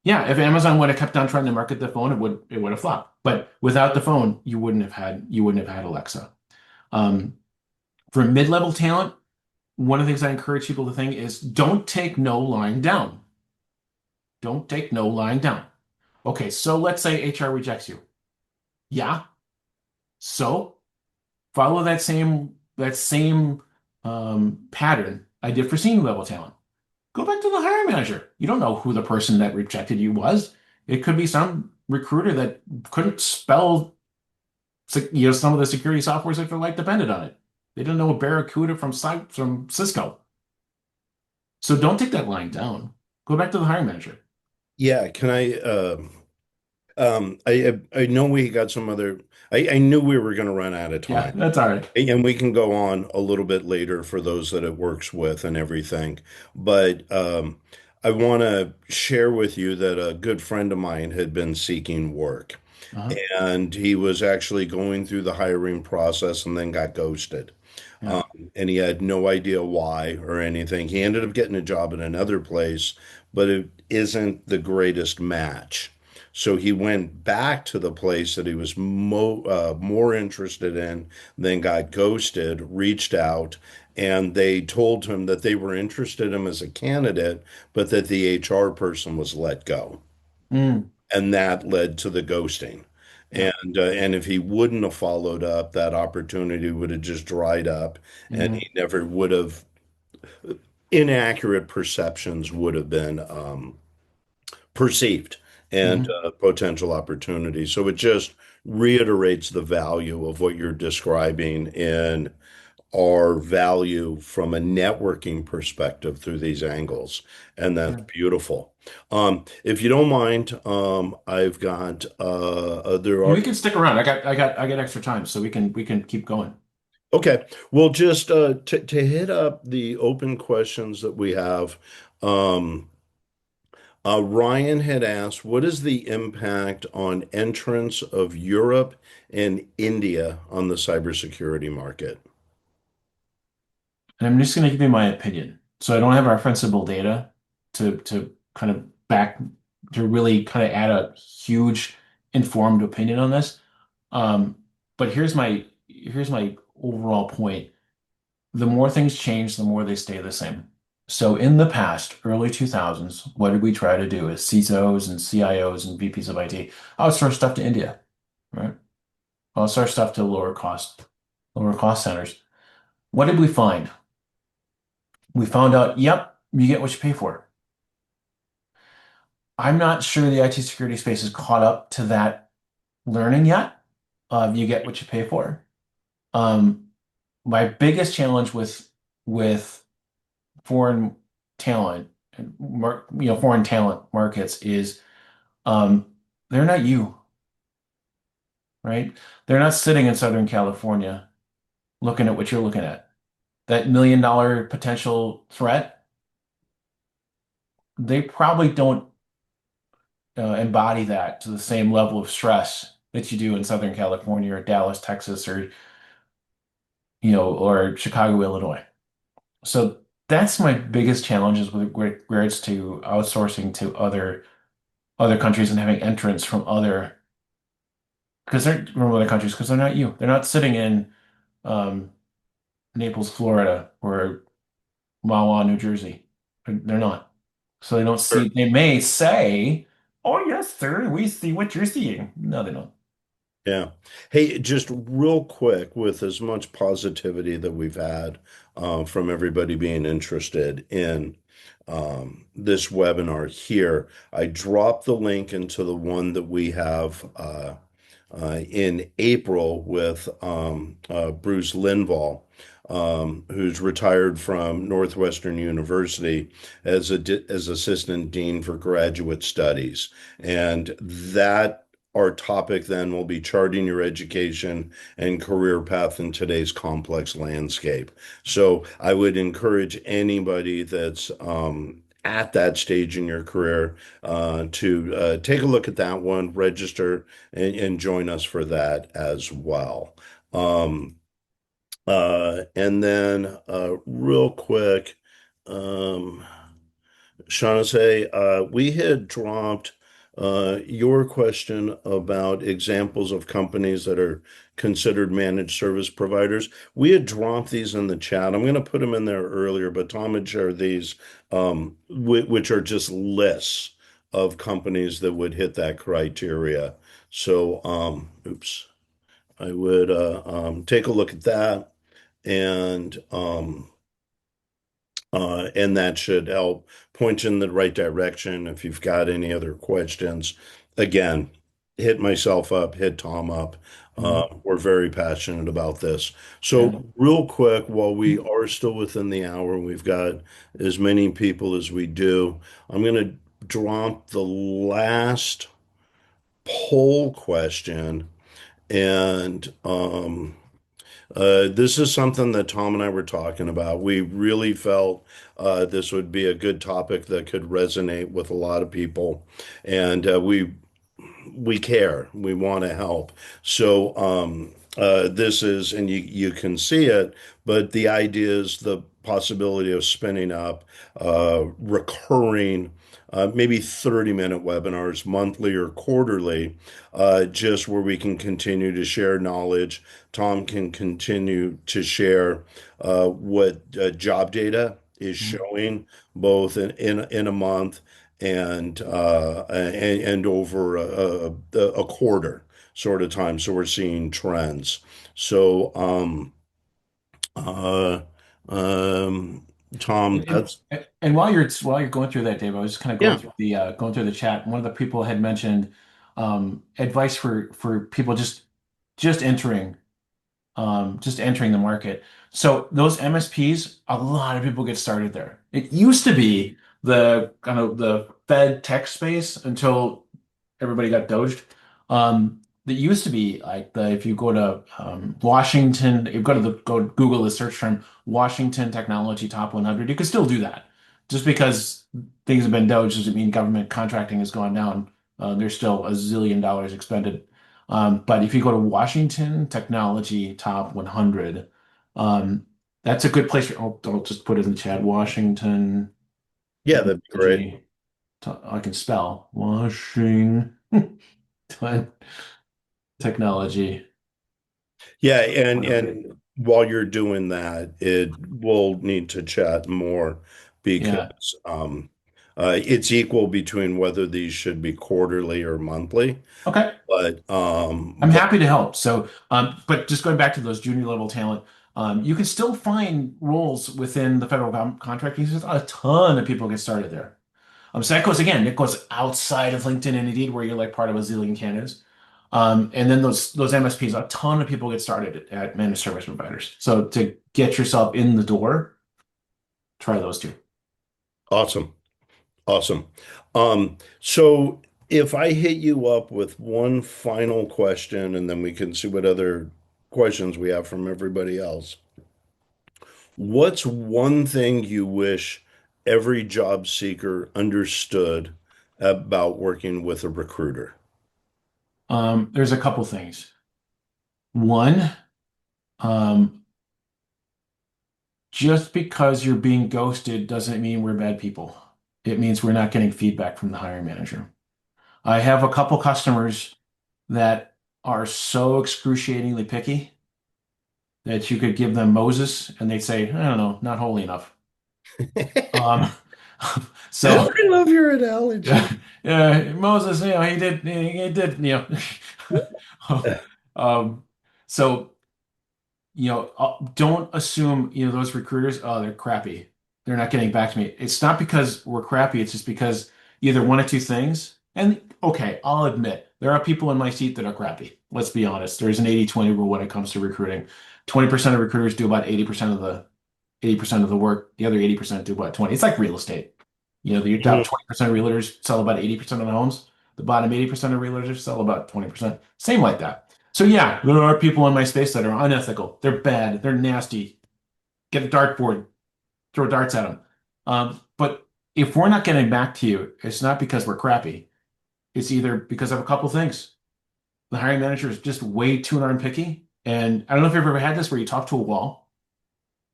Yeah, if Amazon would have kept on trying to market the phone, it would have flopped. But without the phone, you wouldn't have had Alexa. For mid-level talent, one of the things I encourage people to think is don't take no lying down. Don't take no lying down. Okay, so let's say HR rejects you. Yeah. So follow that same pattern I did for senior level talent. Go back to the hiring manager. You don't know who the person that rejected you was. It could be some recruiter that couldn't spell some of the security softwares that their life depended on it. They didn't know Barracuda from Cisco. So don't take that lying down. Go back to the hiring manager. Yeah, can I I know we got some other I knew we were going to run out of Yeah, time. that's all right. And we can go on a little bit later for those that it works with and everything. But I want to share with you that a good friend of mine had been seeking work, Uh-huh. and he was actually going through the hiring process and then got ghosted. Yeah. And he had no idea why or anything. He ended up getting a job in another place, but it isn't the greatest match. So he went back to the place that he was more interested in, then got ghosted, reached out, and they told him that they were interested in him as a candidate, but that the HR person was let go. Mm, And that led to the ghosting. yeah. And if he wouldn't have followed up, that opportunity would have just dried up, and Hmm. he never would have. Inaccurate perceptions would have been perceived and Hmm. potential opportunities. So it just reiterates the value of what you're describing in our value from a networking perspective through these angles. And that's Sure. beautiful. If you don't mind, I've got there And are we can stick around. I got extra time, so we can keep going. okay. Well, just to hit up the open questions that we have. Um, Ryan had asked, what is the impact on entrance of Europe and India on the cybersecurity market? And I'm just going to give you my opinion. So I don't have referenceable data to kind of back to really kind of add a huge informed opinion on this. Um, but here's my overall point. The more things change, the more they stay the same. So in the past, early 2000s, what did we try to do as CISOs and CIOs and VPs of IT? Outsource stuff to India, right? Outsource stuff to lower cost centers. What did we find? We found out, yep, you get what you pay for. I'm not sure the IT security space has caught up to that learning yet. You get what you pay for. Um, my biggest challenge with foreign talent, foreign talent markets is um, they're not you, right? They're not sitting in Southern California looking at what you're looking at. That $1 million potential threat, they probably don't embody that to the same level of stress that you do in Southern California or Dallas, Texas, or Chicago, Illinois. So that's my biggest challenges with regards to outsourcing to other countries and having entrants from other countries because they're not you. They're not sitting in um, Naples, Florida, or Wawa, New Jersey. They're not. So they don't see. They may say, "Oh yes, sir, we see what you're seeing." No, they don't. Yeah. Hey, just real quick, with as much positivity that we've had from everybody being interested in this webinar here, I dropped the link into the one that we have in April with Bruce Linval, who's retired from Northwestern University as assistant dean for graduate studies, and that our topic then will be charting your education and career path in today's complex landscape. So I would encourage anybody that's at that stage in your career to take a look at that one, register, and join us for that as well. Um, and then real quick, um, Shaughnessy, we had dropped your question about examples of companies that are considered managed service providers. We had dropped these in the chat. I'm going to put them in there earlier, but Tom had shared these, which are just lists of companies that would hit that criteria. So, oops, I would take a look at that, and and that should help point you in the right direction. If you've got any other questions, again, hit myself up, hit Tom up. Mhm. We're very passionate about this. Yeah. So, real quick, while we are still within the hour, we've got as many people as we do. I'm going to drop the last poll question, and this is something that Tom and I were talking about. We really felt this would be a good topic that could resonate with a lot of people, and we care. We want to help. So this is, and you can see it, but the idea is the possibility of spinning up recurring, maybe 30-minute webinars, monthly or quarterly, just where we can continue to share knowledge. Tom can continue to share what job data is Mhm. showing both in a month and over a quarter sort of time. So we're seeing trends. So uh, um, Tom, And, that's and while you're going through that, Dave, I was just kind of yeah, going through the chat. One of the people had mentioned advice for people just entering the market. So those MSPs, a lot of people get started there. It used to be the kind of the Fed tech space until everybody got doged. That used to be like the if you go to Washington, you go Google the search term Washington Technology Top 100. You can still do that. Just because things have been doged doesn't mean government contracting has gone down. There's still a zillion dollars expended. But if you go to Washington Technology Top 100, um, that's a good place. I'll just put it in the chat. Washington yeah, that'd be great. Technology. I can spell Washington technology. Yeah, and 100. while you're doing that, it will need to chat more Yeah. because it's equal between whether these should be quarterly or monthly. Okay. I'm But happy to help. So, but just going back to those junior level talent, you can still find roles within the federal contracting. There's a ton of people get started there. So that goes again, it goes outside of LinkedIn and Indeed, where you're like part of a zillion candidates. And then those MSPs, a ton of people get started at managed service providers. So to get yourself in the door, try those two. awesome. Awesome. So if I hit you up with one final question and then we can see what other questions we have from everybody else. What's one thing you wish every job seeker understood about working with a recruiter? There's a couple things. One, um, just because you're being ghosted doesn't mean we're bad people. It means we're not getting feedback from the hiring manager. I have a couple customers that are so excruciatingly picky that you could give them Moses and they'd say, I don't know, not holy enough. Um, so I love your analogy. Moses, he did, um, so don't assume, those recruiters, oh, they're crappy. They're not getting back to me. It's not because we're crappy. It's just because either one of two things. And okay, I'll admit there are people in my seat that are crappy. Let's be honest. There's an 80-20 rule when it comes to recruiting. 20% of recruiters do about 80% of the work. The other 80% do about 20. It's like real estate. The top Mhm. 20% of realtors sell about 80% of the homes. The bottom 80% of realtors sell about 20%. Same like that. So yeah, there are people in my space that are unethical. They're bad. They're nasty. Get a dartboard, throw darts at them. But if we're not getting back to you, it's not because we're crappy. It's either because of a couple things. The hiring manager is just way too darn picky. And I don't know if you've ever had this where you talk to a wall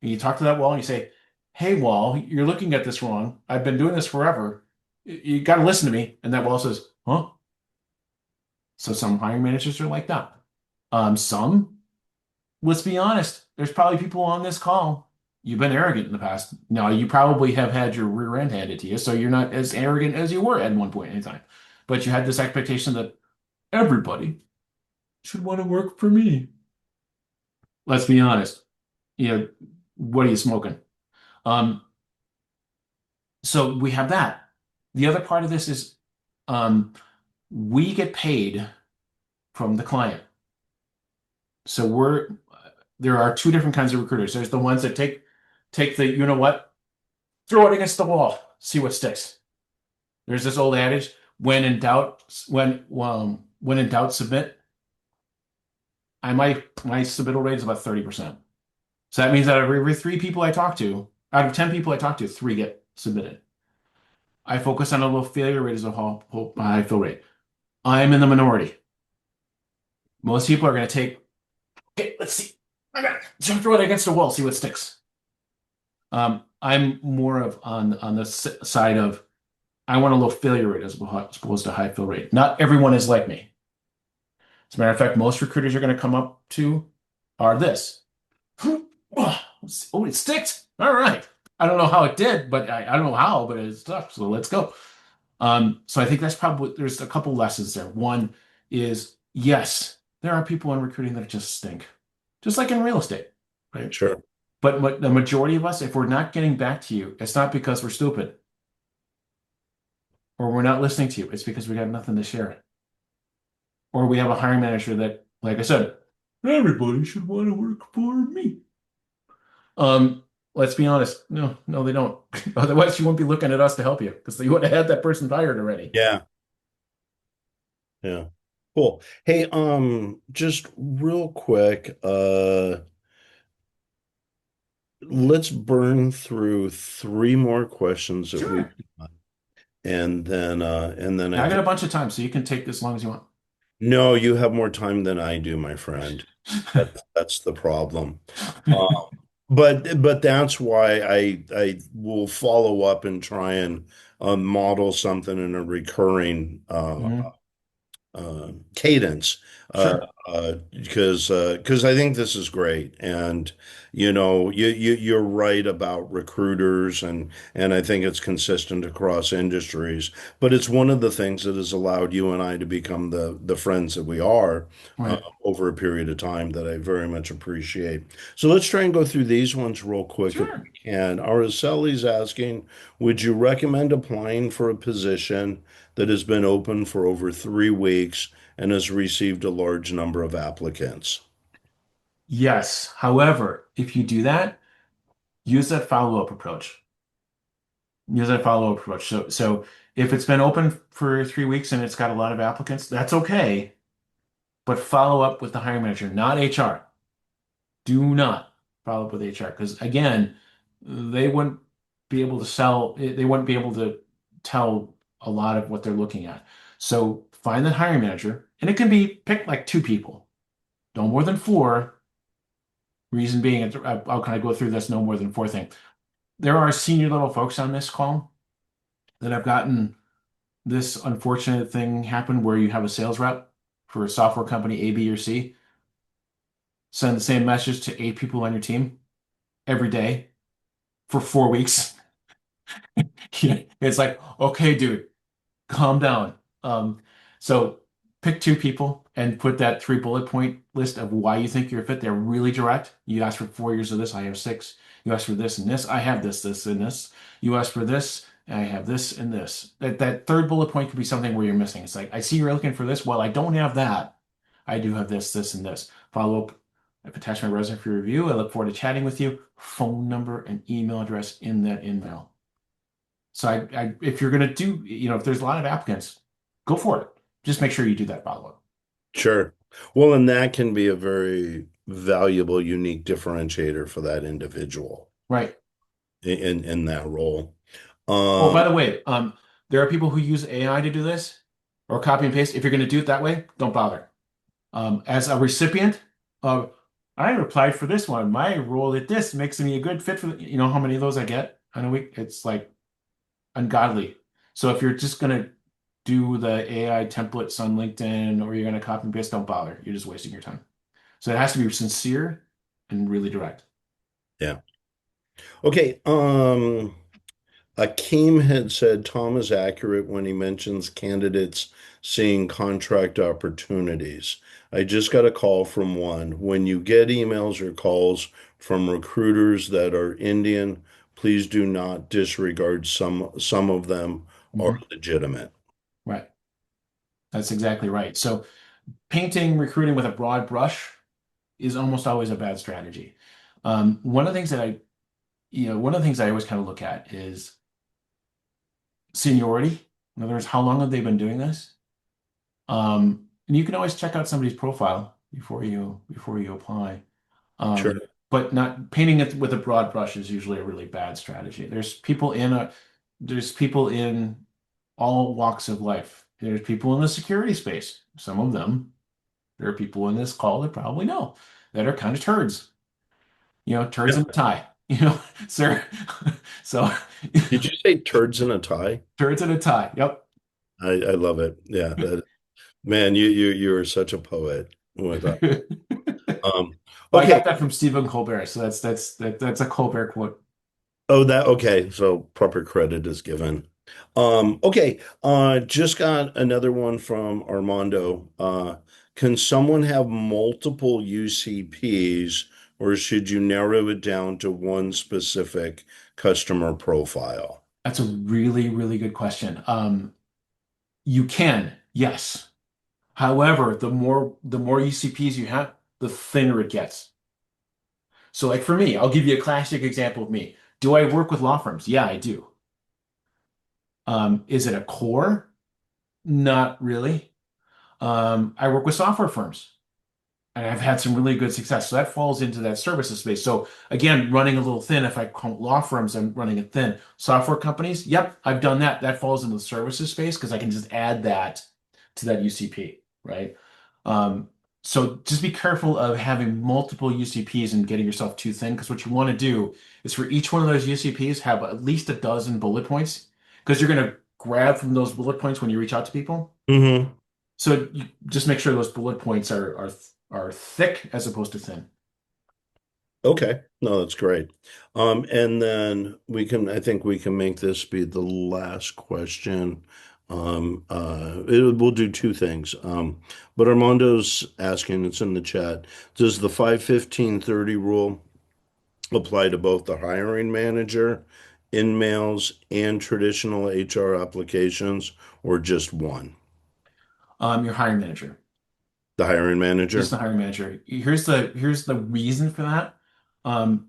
and you talk to that wall and you say, "Hey, wall, you're looking at this wrong. I've been doing this forever. You got to listen to me." And that wall says, "Huh?" So some hiring managers are like that. Some, let's be honest, there's probably people on this call. You've been arrogant in the past. Now, you probably have had your rear end handed to you, so you're not as arrogant as you were at one point in time. But you had this expectation that everybody should want to work for me. Let's be honest. You know, what are you smoking? Um, so we have that. The other part of this is um, we get paid from the client. So there are two different kinds of recruiters. There's the ones that take the, you know what, throw it against the wall, see what sticks. There's this old adage, when in doubt, submit. My submittal rate is about 30%. So that means that every three people I talk to, out of 10 people I talk to, three get submitted. I focus on a low failure rate as a whole high fill rate. I'm in the minority. Most people are going to take, okay, let's see. I got it. Throw it against the wall, see what sticks. I'm more of on the side of I want a low failure rate as opposed to high fill rate. Not everyone is like me. As a matter of fact, most recruiters are going to come up to are this. Oh, it sticks. All right. I don't know how it did, but I don't know how, but it stuck. So let's go. So I think that's probably there's a couple lessons there. One is yes, there are people in recruiting that just stink, just like in real estate, right? Sure. But the majority of us, if we're not getting back to you, it's not because we're stupid or we're not listening to you. It's because we got nothing to share. Or we have a hiring manager that, like I said, everybody should want to work for me. Um, let's be honest. No, no, they don't. Otherwise, you won't be looking at us to help you because you would have had that person fired already. Yeah. Yeah. Cool. Hey, just real quick, let's burn through three more questions that we Sure. and then I Now, I got think a bunch of time, so you can take as long as you want. no, you have more time than I do, my friend. That's the problem. But that's why I will follow up and try and model something in a recurring Mhm. cadence Sure. because I think this is great and you're right about recruiters and I think it's consistent across industries, but it's one of the things that has allowed you and I to become the friends that we are Right. over a period of time that I very much appreciate. So let's try and go through these ones real quick if Sure. we can. Araceli's asking, would you recommend applying for a position that has been open for over 3 weeks and has received a large number of applicants? Yes. However, if you do that, use that follow-up approach. Use that follow-up approach. So if it's been open for 3 weeks and it's got a lot of applicants, that's okay. But follow up with the hiring manager, not HR. Do not follow up with HR because again, they wouldn't be able to sell, they wouldn't be able to tell a lot of what they're looking at. So find the hiring manager, and it can be pick like two people, no more than four. Reason being, how can I go through this no more than four thing? There are senior level folks on this call that have gotten this unfortunate thing happen where you have a sales rep for a software company A, B, or C send the same message to eight people on your team every day for 4 weeks. It's like, okay, dude, calm down. So pick two people and put that three bullet point list of why you think you're a fit. They're really direct. You asked for 4 years of this, I have six. You asked for this and this, I have this, this, and this. You asked for this, I have this and this. That third bullet point could be something where you're missing. It's like, I see you're looking for this. Well, I don't have that. I do have this, this, and this. Follow up. I've attached my resume for review. I look forward to chatting with you. Phone number and email address in that email. So if you're gonna do, if there's a lot of applicants, go for it. Just make sure you do that follow-up. Sure. Well, and that can be a very valuable, unique differentiator for that individual Right. in that role. Oh, Um, by the way, there are people who use AI to do this or copy and paste. If you're gonna do it that way, don't bother. As a recipient of, I applied for this one. My role at this makes me a good fit for you know how many of those I get on a week? It's like ungodly. So if you're just gonna do the AI templates on LinkedIn or you're gonna copy and paste, don't bother. You're just wasting your time. So it has to be sincere and really direct. yeah. Okay. Akeem had said Tom is accurate when he mentions candidates seeing contract opportunities. I just got a call from one. When you get emails or calls from recruiters that are Indian, please do not disregard some of them are Mhm. legitimate. Right. That's exactly right. So painting recruiting with a broad brush is almost always a bad strategy. One of the things that one of the things I always kind of look at is seniority. In other words, how long have they been doing this? And you can always check out somebody's profile before you apply. Sure. But not painting it with a broad brush is usually a really bad strategy. There's people in all walks of life. There's people in the security space. Some of them, there are people in this call that probably know that are kind of turds. Turds in Yeah. a tie. Sir. So Did you say turds in a tie? turds in a tie. Yep. I love it. Yeah, that man, you are such a poet with um Well, I got okay. that from Stephen Colbert, so that's a Colbert quote. Oh, that okay. So proper credit is given. Okay. Just got another one from Armando. Can someone have multiple UCPs, or should you narrow it down to one specific customer profile? That's a really, really good question. You can, yes. However, the more UCPs you have, the thinner it gets. So, like for me, I'll give you a classic example of me. Do I work with law firms? Yeah, I do. Is it a core? Not really. I work with software firms, and I've had some really good success. So that falls into that services space. So again, running a little thin. If I count law firms, I'm running it thin. Software companies, yep, I've done that. That falls into the services space because I can just add that to that UCP, right? Um, so just be careful of having multiple UCPs and getting yourself too thin because what you want to do is for each one of those UCPs have at least a dozen bullet points because you're going to grab from those bullet points when you reach out to people. Mm-hmm. So you just make sure those bullet points are thick as opposed to thin. Okay. No, that's great. And then I think we can make this be the last question. We'll do two things. But Armando's asking, it's in the chat, does the 5-15-30 rule apply to both the hiring manager, in mails, and traditional HR applications, or just one? Your hiring manager, The hiring just manager? the hiring manager. Here's the reason for that. Um,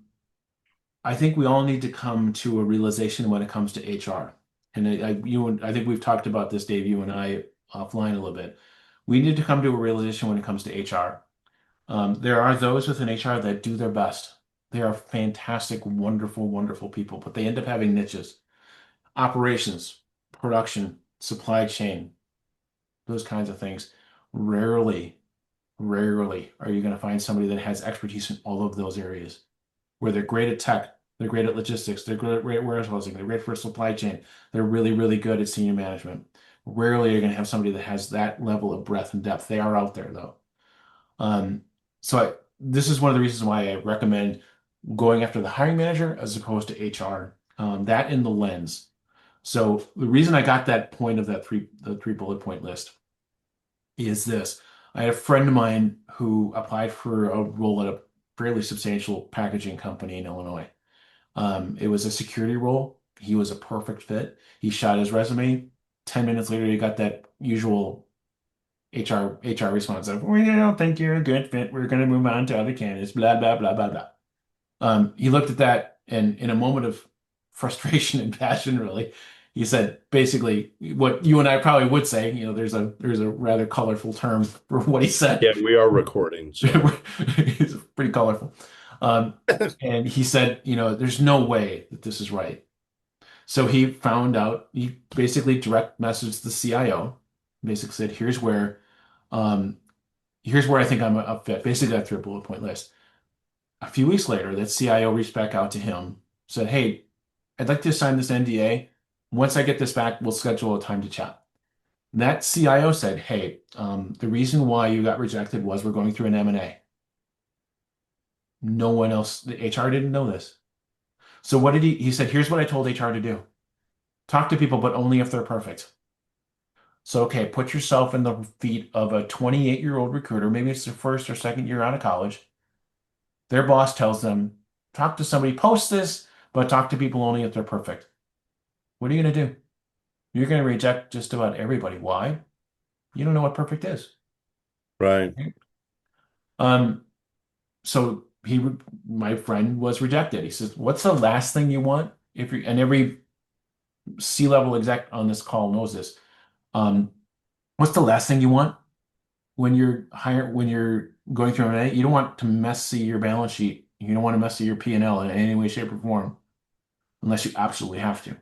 I think we all need to come to a realization when it comes to HR. And I think we've talked about this, Dave, you and I offline a little bit. We need to come to a realization when it comes to HR. There are those within HR that do their best. They are fantastic, wonderful, wonderful people, but they end up having niches. Operations, production, supply chain, those kinds of things. Rarely, rarely are you going to find somebody that has expertise in all of those areas where they're great at tech, they're great at logistics, they're great at warehousing, they're great for supply chain, they're really, really good at senior management. Rarely are you going to have somebody that has that level of breadth and depth. They are out there though. Um, this is one of the reasons why I recommend going after the hiring manager as opposed to HR. That in the lens. So the reason I got that point of the three bullet point list is this. I had a friend of mine who applied for a role at a fairly substantial packaging company in Illinois. It was a security role. He was a perfect fit. He shot his resume. 10 minutes later, he got that usual HR response of, we don't think you're a good fit. We're going to move on to other candidates, blah, blah, blah, blah, blah. He looked at that and in a moment of frustration and passion, really, he said basically what you and I probably would say, there's a rather colorful term for what he said. Yeah, we are recording, so. It's pretty colorful. Um, and he said, there's no way that this is right. So he basically direct messaged the CIO, basically said, um, here's where I think I'm a fit. Basically, got through a bullet point list. A few weeks later, that CIO reached back out to him, said, "Hey, I'd like to sign this NDA. Once I get this back, we'll schedule a time to chat." That CIO said, "Hey, the reason why you got rejected was we're going through an M&A. No one else, the HR didn't know this. So what did he said, here's what I told HR to do. Talk to people, but only if they're perfect. So, okay, put yourself in the feet of a 28-year-old recruiter. Maybe it's their first or second year out of college. Their boss tells them, talk to somebody, post this, but talk to people only if they're perfect. What are you going to do? You're going to reject just about everybody. Why? You don't know what perfect is. Right. Um, so my friend was rejected. He says, "What's the last thing you want?" If you and every C-level exec on this call knows this. Um, what's the last thing you want when you're going through M&A? You don't want to messy your balance sheet. You don't want to messy your P&L in any way, shape, or form unless you absolutely have to.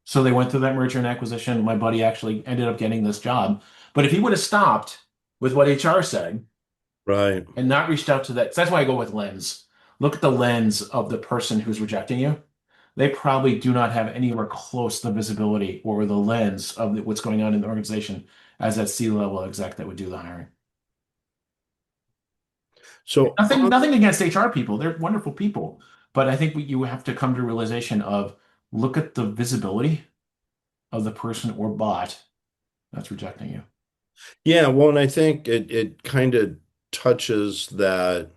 So they went through that merger and acquisition. My buddy actually ended up getting this job. But if he would have stopped with what HR said Right. and not reached out to that, so that's why I go with lens. Look at the lens of the person who's rejecting you. They probably do not have anywhere close the visibility or the lens of what's going on in the organization as that C-level exec that would do the hiring. So Nothing against HR people. They're wonderful people. But I think you have to come to a realization of look at the visibility of the person or bot that's rejecting you. yeah, well, and I think it kind of touches that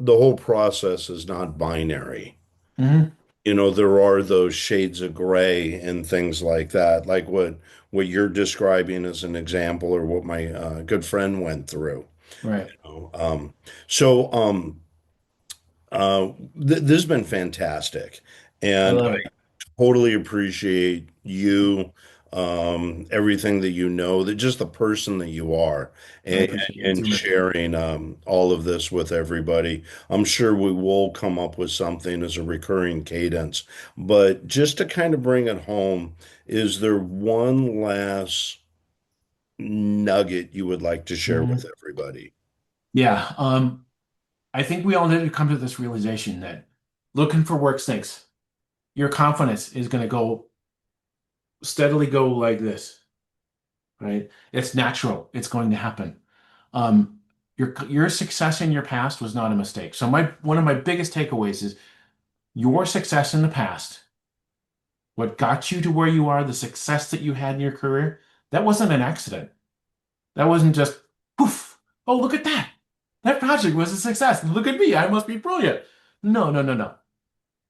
the whole process is not binary. Hmm. There are those shades of gray and things like that, like what you're describing as an example, or what my good friend went through. Right. You know? So this has been fantastic, I and love it. totally appreciate you, everything that you know, that just the person that you are, I and, appreciate it and too, man. sharing all of this with everybody. I'm sure we will come up with something as a recurring cadence, but just to kind of bring it home, is there one last nugget you would like to share with Mhm. everybody? Yeah. I think we all need to come to this realization that looking for work stinks. Your confidence is going to go steadily go like this, right? It's natural. It's going to happen. Um, your success in your past was not a mistake. So my one of my biggest takeaways is your success in the past, what got you to where you are, the success that you had in your career, that wasn't an accident. That wasn't just poof. Oh, look at that. That project was a success. Look at me. I must be brilliant. No, no, no, no.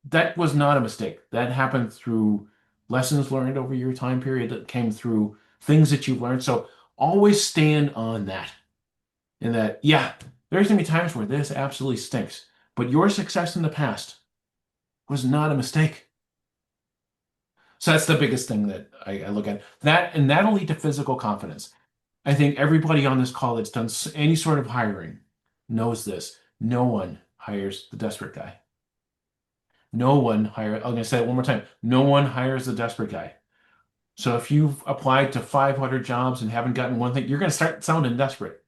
That was not a mistake. That happened through lessons learned over your time period that came through things that you've learned. So always stand on that. And that, yeah, there's going to be times where this absolutely stinks. But your success in the past was not a mistake. So that's the biggest thing that I look at. That, and that'll lead to physical confidence. I think everybody on this call that's done any sort of hiring knows this. No one hires the desperate guy. No one hires, I'm going to say it one more time. No one hires the desperate guy. So if you've applied to 500 jobs and haven't gotten one thing, you're going to start sounding desperate.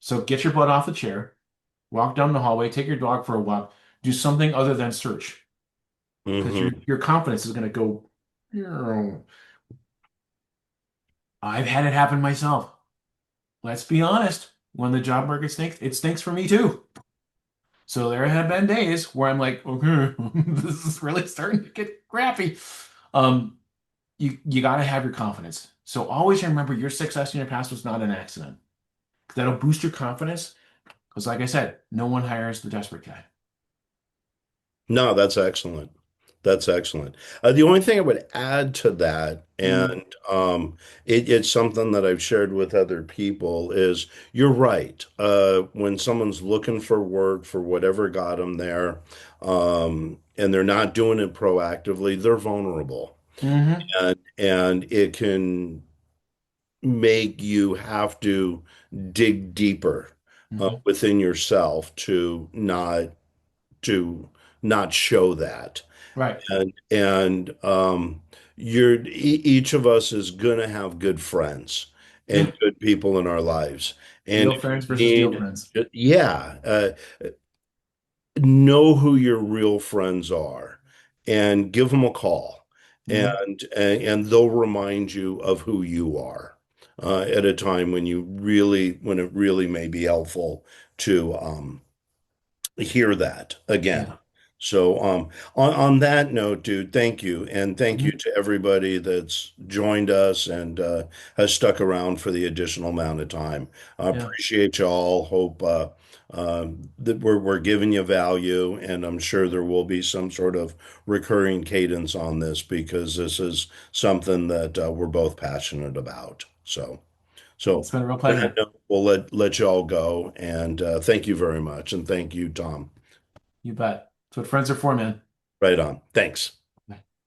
So get your butt off the chair, walk down the hallway, take your dog for a walk, do something other than search because Hmm. your confidence is going to go. I've had it happen myself. Let's be honest. When the job market stinks, it stinks for me too. So there have been days where I'm like, okay, this is really starting to get crappy. Um, you got to have your confidence. So always remember your success in your past was not an accident. That'll boost your confidence because, like I said, no one hires the desperate guy. No, that's excellent. That's excellent. The only thing I would add to that, Mm, and it's something that I've shared with other people, is you're right. When someone's looking for work for whatever got them there, and they're not doing it proactively, they're vulnerable, hmm and it can make you have to dig deeper hmm within yourself to not show that. Right. And each of us is gonna have good friends and Yeah. good people in our lives. And Real if you friends versus deal need, friends. yeah, know who your real friends are and give them a call, Hmm. and they'll remind you of who you are at a time when it really may be helpful to hear that Yeah. again. So, on that note, dude, thank you. And thank you Mhm. to everybody that's joined us and has stuck around for the additional amount of time. I Yeah, appreciate y'all. Hope that we're giving you value, and I'm sure there will be some sort of recurring cadence on this because this is something that we're both passionate about. So it's been a real on that pleasure. note, we'll let y'all go. And thank you very much. And thank you, Tom. You bet. That's what friends are for, man. Right on. Thanks.